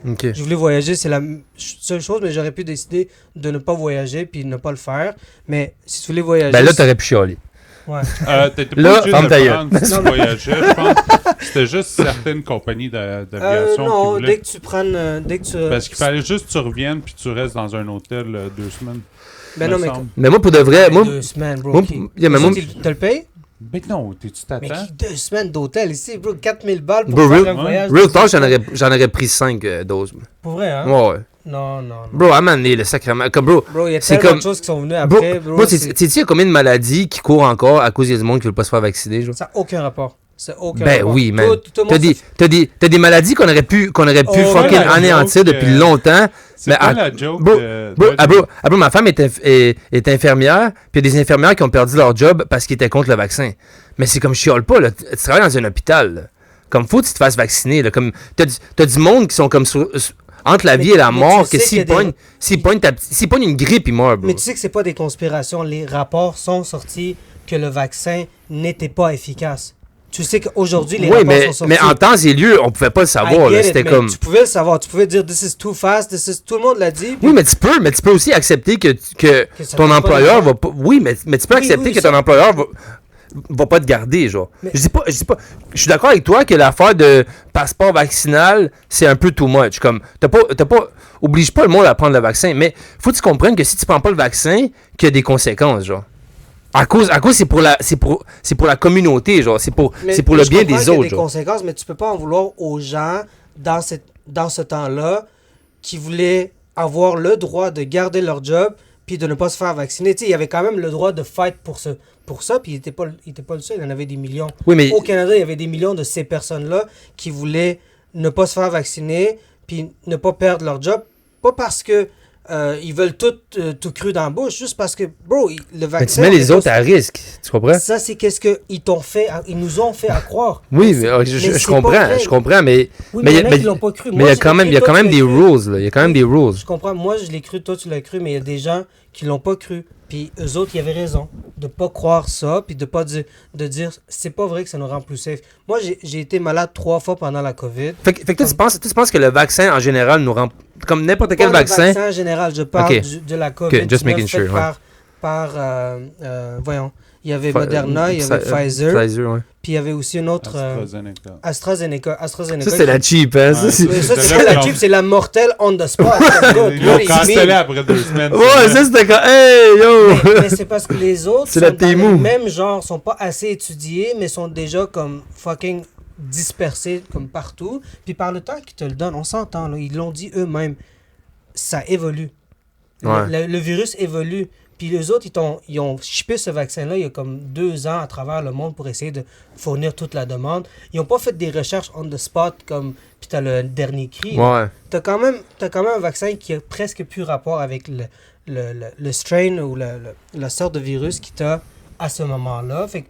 Ok. Je voulais voyager, c'est la seule chose, mais j'aurais pu décider de ne pas voyager puis ne pas le faire. Mais si tu voulais voyager. Ben là, t'aurais pu chialer. Ouais. T'étais Là, pas obligé ferme de ta le gueule. prendre si tu voyageais, je pense. C'était juste certaines compagnies d'aviation qui Non, voulaient. dès que tu prennes. Dès que tu. Parce qu'il fallait juste que tu reviennes puis tu restes dans un hôtel 2 semaines. Ben me non, mais. semble. Mais moi, pour de vrai, moi... 2 semaines, bro. moi, qui- yeah, mais Ça, moi- tu te le payes? Mais non, tu Mais t'attends? qui 2 semaines d'hôtel ici, bro? 4000 balles pour Bro, faire real- un voyage. Real de talk, 2 semaines. j'en aurais pris 5 doses. Pour vrai, hein? Ouais, ouais. Non, non, non. Bro, à un moment donné, le sacrement... Comme, bro, Bro, il y a c'est tellement comme- de choses qui sont venues bro, après, bro. bro, tu sais, il y a combien de maladies qui courent encore à cause qu'il y a du monde qui veut pas se faire vacciner, genre? Ça n'a aucun rapport. C'est aucun Ben rapport. oui, man. Tout le monde T'as des maladies qu'on aurait pu Oh, fucking la anéantir joke, depuis longtemps. C'est Mais pas à- la joke bro, de... bro, ma femme est infirmière, puis il y a des infirmières qui ont perdu leur job parce qu'ils étaient contre le vaccin. Mais c'est comme je chiale pas, là. Tu travailles dans un hôpital, là. Comme faut que tu te fasses vacciner, là. Comme, t'as du monde qui sont comme entre la Mais- vie et la mais mort tu que sais s'il qu'il y a des- s'il pogne une grippe, il meurt, bro. Mais tu sais que c'est pas des conspirations. Les rapports sont sortis que le vaccin n'était pas efficace. Tu sais qu'aujourd'hui, les Oui, rapports mais, sont sortis. mais en temps et lieu, on pouvait pas le I savoir. get Là, it, c'était mais comme... Tu pouvais le savoir. Tu pouvais dire, this is too fast, tout le monde l'a dit. Oui, mais tu peux aussi accepter que ça ton fait pas employeur d'argent. va pas... Oui, mais tu peux Oui, accepter oui, que ça- ton employeur va pas te garder, genre. Mais- Je dis pas... Je suis d'accord avec toi que l'affaire de passeport vaccinal, c'est un peu too much. Comme, t'as pas... Oblige pas le monde à prendre le vaccin, mais faut que tu comprennes que si tu prends pas le vaccin, qu'il y a des conséquences, genre. À cause c'est pour la communauté, genre. C'est pour Mais le je bien comprends des qu'il y a autres, des genre. conséquences, mais tu peux pas en vouloir aux gens dans ce temps-là qui voulaient avoir le droit de garder leur job puis de ne pas se faire vacciner. Tu sais, il y avait quand même le droit de fight pour ça, puis il était pas le seul, il y en avait des millions. Oui, mais... Au Canada, il y avait des millions de ces personnes-là qui voulaient ne pas se faire vacciner puis ne pas perdre leur job, pas parce que ils veulent tout cru dans la bouche, juste parce que, bro, le Mais tu vaccin... mets on les est autres tous- à risque, tu comprends? Ça, c'est qu'est-ce qu'ils t'ont fait, ils nous ont fait à croire. Oui, Mais mais c'est- je mais c'est pas comprends, vrai. je comprends, mais... Oui, mais mais il y y a- en a qui l'ont pas cru. Mais Moi, il y a je quand l'ai même, cru, il y a toi, quand tu même l'as des cru. rules, là. Il y a quand même des rules. Je comprends. Moi, je l'ai cru, toi, tu l'as cru, mais il y a des gens qui l'ont pas cru. Puis eux autres, ils avaient raison de pas croire ça, puis de pas dire, c'est pas vrai que ça nous rend plus safe. Moi, j'ai été malade 3 fois pendant la COVID. Fait que toi, tu penses que le vaccin, en général, nous rend... Comme n'importe quel Pas le vaccin... vaccin en général, je parle Ok. de la COVID. just making sure, Voyons, il y avait Moderna, il y avait Pfizer, Pfizer, ouais. puis il y avait aussi une autre... AstraZeneca. AstraZeneca. Ça, c'est la cheap, hein? Ça, c'est- Oui, ça, C'est c'est là la qu'ils cheap, ont- c'est la mortelle on the spot. Ils l'ont cancellé après 2 semaines. Ouais, ça, c'était comme... Hey, yo! Mais c'est parce que les autres C'est sont la dans Temu. le même genre, sont pas assez étudiés, mais sont déjà comme fucking dispersés comme partout. Puis par le temps qu'ils te le donnent, on s'entend, là, ils l'ont dit eux-mêmes, ça évolue. Ouais. Le virus évolue. Puis les autres, ils ont shippé ce vaccin-là il y a comme 2 ans à travers le monde pour essayer de fournir toute la demande. Ils n'ont pas fait des recherches on the spot comme... Puis t'as le dernier cri. Ouais. T'as quand même un vaccin qui a presque plus rapport avec le strain ou la sorte de virus qui t'a à ce moment-là. Fait que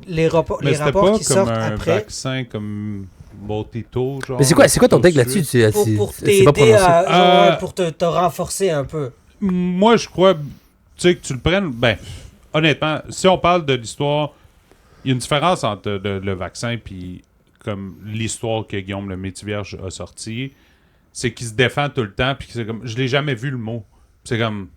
les rapports Mais c'était rapports pas qui comme sortent un après vaccin comme Multito, genre. Mais c'est quoi ton take là-dessus? au-dessus. pour C'est pas t'aider prononcé. à pour te renforcer un peu. Moi, je crois, tu sais, que tu le prennes. Ben, honnêtement, si on parle de l'histoire, il y a une différence entre le vaccin puis comme l'histoire que Guillaume le Métivierge a sorti. C'est qu'il se défend tout le temps, puis c'est comme. Je l'ai jamais vu le mot. C'est comme.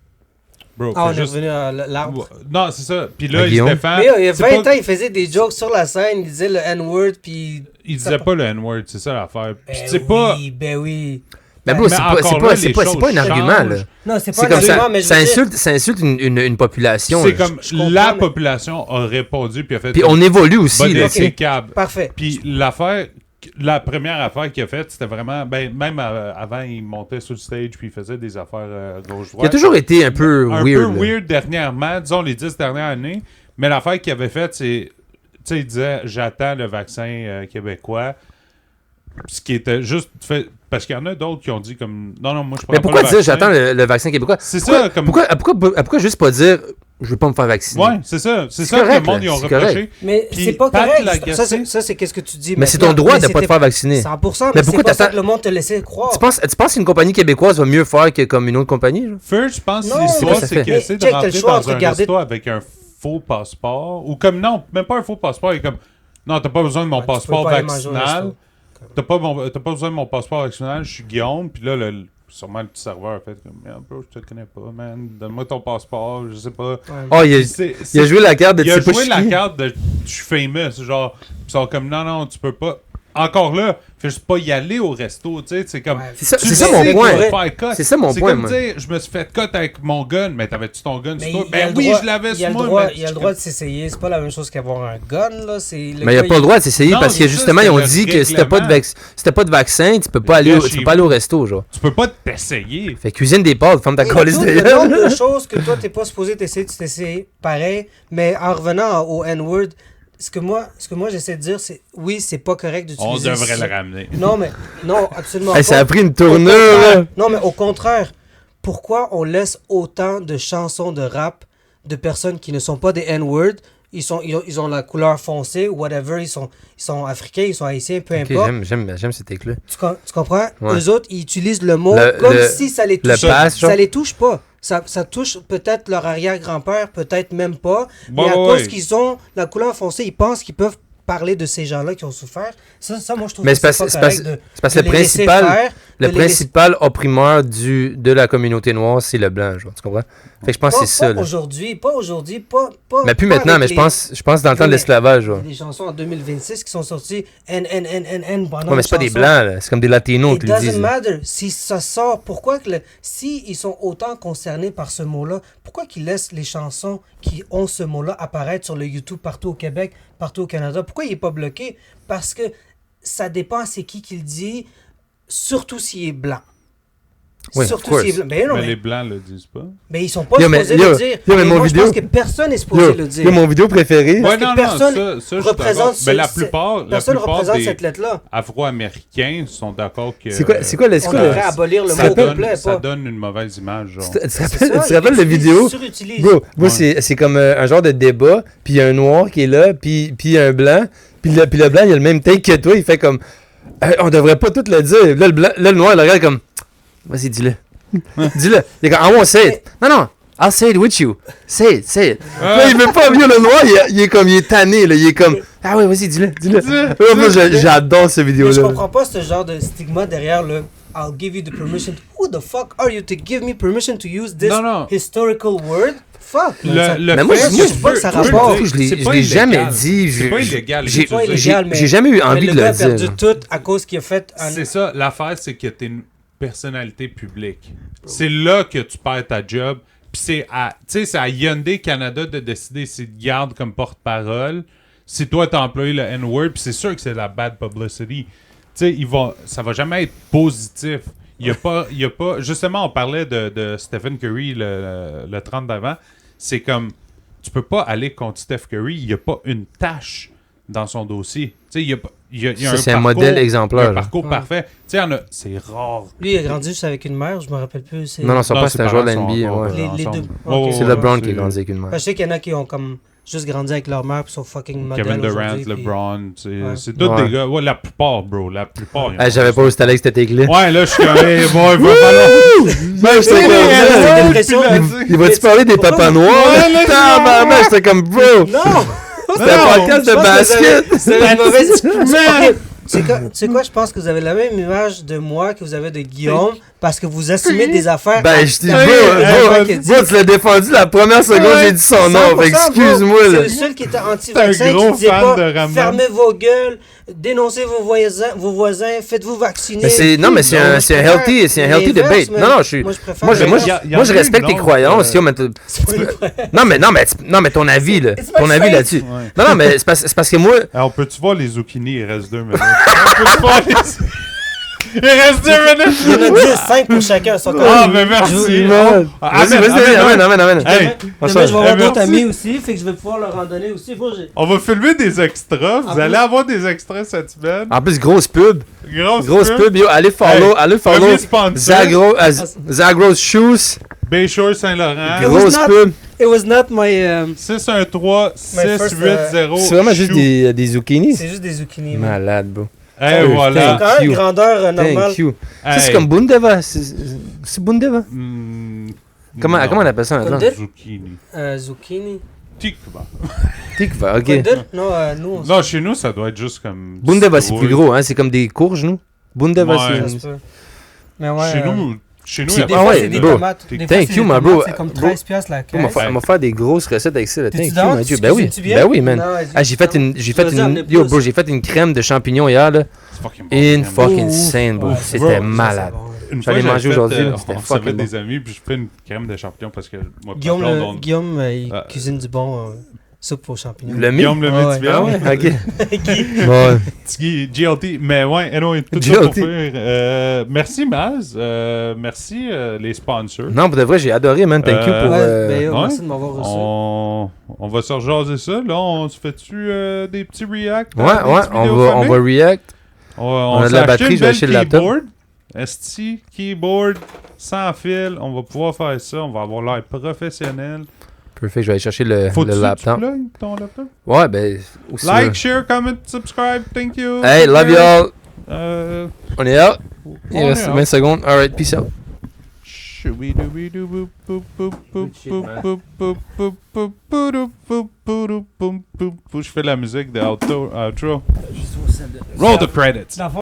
Bro, Ah, on fais est juste. revenu à l'arbre. Non, c'est ça. Puis là, il se Guillaume. défend. Mais il y a C'est 20 pas- ans, il faisait des jokes sur la scène, il disait le N-word, puis... Il disait pas le N-word, c'est ça l'affaire. Puis Ben c'est pas. oui, ben oui. Mais bro, Mais c'est encore pas là, les un choses argument, là. changent. Non, c'est C'est pas un comme argument, ça, mais je veux dire... ça insulte une population. C'est là. comme je comprends, la mais- population a répondu puis a fait. Puis on évolue aussi, Bon, là. c'est câble. Parfait. Puis la première affaire qu'il a faite, c'était vraiment. Ben, même avant, il montait sur le stage puis il faisait des affaires gauche-droite. Il a toujours été un peu un weird. peu là. weird dernièrement, disons les 10 dernières années. Mais l'affaire qu'il avait faite, c'est. Tu sais, il disait j'attends le vaccin québécois. Ce qui était juste fait. Parce qu'il y en a d'autres qui ont dit comme. Non, moi je prends Mais pas pourquoi le dire vaccin. j'attends le vaccin québécois? C'est Pourquoi- ça, comme. Pourquoi juste pas dire je veux pas me faire vacciner? Ouais, c'est ça. C'est C'est ça que correct, le monde là, y ont c'est reproché. correct. Mais Puis c'est pas Pat correct. Lagacé- Ça, c'est qu'est-ce que tu dis. Mais c'est maintenant. ton droit Mais de pas te c'était faire vacciner. 100%, Mais mais pourquoi c'est pas ça t'attends- que le monde te laissait croire. Tu penses qu'une compagnie québécoise va mieux faire que comme une autre compagnie? Genre? First, je pense que Non, l'histoire, ça c'est fait. qu'il essaie de Check, t'as le rentrer choix dans entre un garder- resto avec un faux passeport. Ou comme, non, même pas un faux passeport. Il est comme, non, t'as pas besoin de mon Ouais, tu peux passeport pas aller manger au vaccinal. resto. T'as pas besoin de mon passeport vaccinal. Je suis Guillaume. Puis là, sûrement le petit serveur a fait comme, merde, bro, je te connais pas, man. Donne-moi ton passeport. Je sais pas. Oh, il a joué la carte de Il a tu sais pas joué la chier. carte de je suis famous. Genre, ils sont comme, non, tu peux pas. Encore là, fais juste pas y aller au resto, tu sais. C'est comme. Ouais. C'est ça, Tu c'est ça sais mon qu'il point. va faire cut. C'est ça mon C'est point, comme moi. dire, je me suis fait cut avec mon gun, mais t'avais-tu ton gun Mais sur toi? il a Ben le oui, droit- je l'avais il a sur le moi. droit, mais il a le droit de s'essayer. C'est pas la même chose qu'avoir un gun, là. Mais il a pas le droit de s'essayer Non, parce que mais ça, justement, ils c'est ont le dit que si t'as pas de règlement. si t'as pas de vaccin, tu peux pas aller au resto, genre. Tu peux pas t'essayer. Fait cuisine des pâtes, ferme ta Oui, calice tout de le nombre gueule. de choses que toi, t'es pas supposé t'essayer, tu t'essayes pareil. Mais en revenant au N-word, ce que moi j'essaie de dire, c'est oui, c'est pas correct d'utiliser... On devrait ça. le ramener. Non, absolument Hey, ça a pas. pris une Au tournure, contraire. là. Non, mais au contraire, pourquoi on laisse autant de chansons de rap de personnes qui ne sont pas des N-word ils ont la couleur foncée, whatever, ils sont africains, ils sont haïtiens, peu Ok, importe. j'aime ce take-là. Tu comprends? Ouais. Eux autres, ils utilisent le mot Le- comme le- si ça les le touchait. pass, genre. Ça les touche pas. Ça touche peut-être leur arrière-grand-père, peut-être même pas. Mais à ouais, cause ouais. qu'ils ont la couleur foncée, ils pensent qu'ils peuvent parler de ces gens-là qui ont souffert. Ça moi, je trouve Mais que c'est c'est pas parce correct c'est parce que de les laisser faire, le de les laisser- principal opprimeur de la communauté noire, c'est le blanc, genre, tu comprends? Fait que je pense que c'est ça, Pas là. aujourd'hui, pas Mais plus pas maintenant, mais avec je pense dans le temps de Mais- l'esclavage, genre. Il y a des chansons en 2026 qui sont sorties N pendant Ouais, mais les c'est pas des chansons. blancs, là. C'est comme des latinos It qui le doesn't disent. matter. Si ça sort, pourquoi si ils sont autant concernés par ce mot-là, pourquoi qu'ils laissent les chansons qui ont ce mot-là apparaître sur le YouTube partout au Québec, partout au Canada? Pourquoi il n'est pas bloqué? Parce que ça dépend c'est qui le dit, surtout s'il est blanc. Oui, of surtout course. s'il est blanc. Ben non, Mais mais, les blancs le disent pas. mais ils sont pas Yo, mais- supposés yo, le dire. yo, mais Et mon moi, vidéo- je pense que personne n'est supposé Yo, le dire. yo, mon vidéo préférée. Parce Ouais, que non, personne ça, je suis représente d'accord. ce- Mais la ce- plupart représente des cette lettre-là. Afro-américains sont d'accord que... C'est quoi On devrait abolir le ça mot donne, complet, ça pas. donne une mauvaise image, genre. Tu te C'est rappelles, ça, tu te rappelles ils la vidéo? surutilisent. Bro, moi, Ouais. c'est comme un genre de débat, puis il y a un noir qui est là, puis il y a un blanc, puis le blanc, il a le même take que toi, il fait comme on devrait pas tout le dire. Là, le noir, il le regarde comme vas-y, dis-le. Dis-le. Il est comme I won't say it. Non, I'll say it with you. Say it. Là, il veut pas venir le noir, il est comme, il est tanné, là, il est comme ah ouais, vas-y, dis-le. Ouais, moi, j'adore cette Mais je vidéo-là. comprends pas ce genre de stigma derrière le I'll give you the permission. Who the fuck are you to give me permission to use this Non. historical word? Fuck. man, ça- Le Mais moi, fait je que sais pas que ça tu peux le rapporte. dire, Je l'ai c'est pas jamais illégal. dit. C'est pas illégal. j'ai- que tu le pas dises. illégal, mais- J'ai jamais eu mais envie de le gars le a perdu dire. tout à cause qu'il a fait un... C'est ça, l'affaire, c'est que t'es une personnalité publique. C'est là que tu perds ta job. Puis c'est à Hyundai Canada de décider s'ils te gardent comme porte-parole. Si toi, t'as employé le N-word, puis c'est sûr que c'est de la bad publicity. Tu sais, ça va jamais être positif. Il y a pas... Justement, on parlait de Stephen Curry le 30 d'avant. C'est comme... Tu peux pas aller contre Steph Curry. Il n'y a pas une tâche dans son dossier. Tu sais, il y a Ça, un c'est un parcours- modèle exemplaire, Un là. parcours Ouais. parfait. Tu sais, c'est rare. Lui, il a grandi juste avec une mère, je me rappelle plus. c'est- Non, son Non, père, c'est c'est un joueur de parents sont l'NBA. encore, Ouais. Les ensemble. deux. Ouais, Ok. ouais, C'est ouais, LeBron qui c'est- a grandi avec une mère. Je sais qu'il y en a qui ont comme juste grandi avec leur mère puis sont fucking modèles Kevin Durant, aujourd'hui, puis- LeBron, Ouais. c'est tous Ouais. des gars. Ouais, la plupart, bro. La plupart. ils ont- J'avais pas au Stalex cette take-là. Ouais, là, je suis comme, hey, boy, va falloir. Ouais, j'étais Ouais, comme, ouais, l'impression puis là, que- tu sais, il va-tu parler des Pourquoi papas vous- noirs? Ouais, là, Tabarnak, j'étais comme, bro! Non! C'était un podcast de Je pense que basket! vous avez une mauvaise... Ok, tu sais quoi, je pense que vous avez la même image de moi que vous avez de Guillaume parce que vous assumez des affaires. Ben, je t'ai à- bro, qui dit- bro, tu l'as défendu la première seconde, j'ai dit son nom, 100%, fait excuse-moi, C'est là. le seul qui était anti-vaccin, C'est un gros qui disait fan pas de Ramon. fermez vos gueules, dénoncez vos voisins, faites-vous vacciner. Mais c'est un healthy debate. Non, je suis. Moi, je préfère. Moi, je, moi, l'inverse. je, Il y a moi, je eu respecte tes une croyances, autre, yo, mais t'as- C'est pas une vraie- non, mais ton avis, là. It's my Ton avis faith. là-dessus. Ouais. Non, mais c'est parce que moi, Alors, peux-tu voir les zucchini? Il reste 2 minutes. On peut-tu voir les... Il reste 2 minutes! Il y en a 10, 5 pour chacun. ça compte. Ah, ben merci! Man. Vas-y, amène. Demain, Hey, je vais avoir merci. d'autres amis aussi, fait que je vais pouvoir leur en donner aussi. On va filmer des extras. Vous En allez plus- avoir des extras cette semaine. En plus, grosse pub. Grosse Pub, yo. Allez follow Premier sponsor. Zagros Shoes. Bayshore Saint-Laurent. Grosse not- pub. It was not my. 613-680. C'est vraiment juste des zucchini. C'est juste des zucchini. man. Malade, bro. Hey, Oh, C'est voilà. quand même you. grandeur normale. Thank you. Ça, c'est Hey. comme Bundeva. C'est Bundeva. Comment on appelle ça maintenant? Kundel? Zucchini. Zucchini. Tikva. Tikva, ok. Kundel? Non, nous, on Non, chez nous, ça doit être juste comme... Bundeva, c'est plus gros, hein. C'est comme des courges, nous. Bundeva, Ouais. ça se c'est. peut. Mais ouais. Chez nous, C'est il y a Des Ah fois, ouais, c'est des bro. tomates. Des fois, Thank c'est you, des my tomates, bro. C'est comme Bro. 13 piastres la On va caisse. faire des grosses recettes avec ça. Là. T'es-tu Thank down? you, Mathieu. Tu Ben oui. cuisines-tu bien? Ben oui, man. Non, vas-y, Ah, j'ai fait une. Je vais dire, amener Yo, plus. bro, j'ai fait une crème de champignons hier, là. C'est fucking bon. Fucking Ouf. insane, bro. Ouais, C'était bro, malade. Une J'allais fois, manger j'avais aujourd'hui, fait, là, c'était on recevait fucking bon. des amis, puis je fais une crème de champignons parce que moi, Guillaume, par contre, Guillaume il Ah, cuisine du bon soupe aux champignons. Le mi. Guillaume le Ah ouais. métier. Ah ouais, ok. Guy. Ouais. Petit GLT. Mais ouais, anyway, tout ça GLT. pour faire. Merci, Maz. Merci, les sponsors. Non, pour de vrai, j'ai adoré, man. Thank you pour. Ouais, ben, yo, ouais. merci de m'avoir reçu. On va se rejaser ça. Là, on se fait-tu des petits reacts? Ouais, à des ouais, petits on vidéos va comiques? react. On a de s'est la acheté batterie, une je vais belle acheter le laptop. keyboard. Keyboard sans fil. On va pouvoir faire ça. On va avoir l'air professionnel. Perfect, je vais aller chercher le Faut-tu laptop. tu plugues ton laptop? Ouais, ben. Aussi, Like, share, comment, subscribe. Thank you. Hey, love y'all. On est out. Il on reste est out. 20 secondes. Alright, peace out. Je fais la musique de outro. Roll the credits. Dans le fond,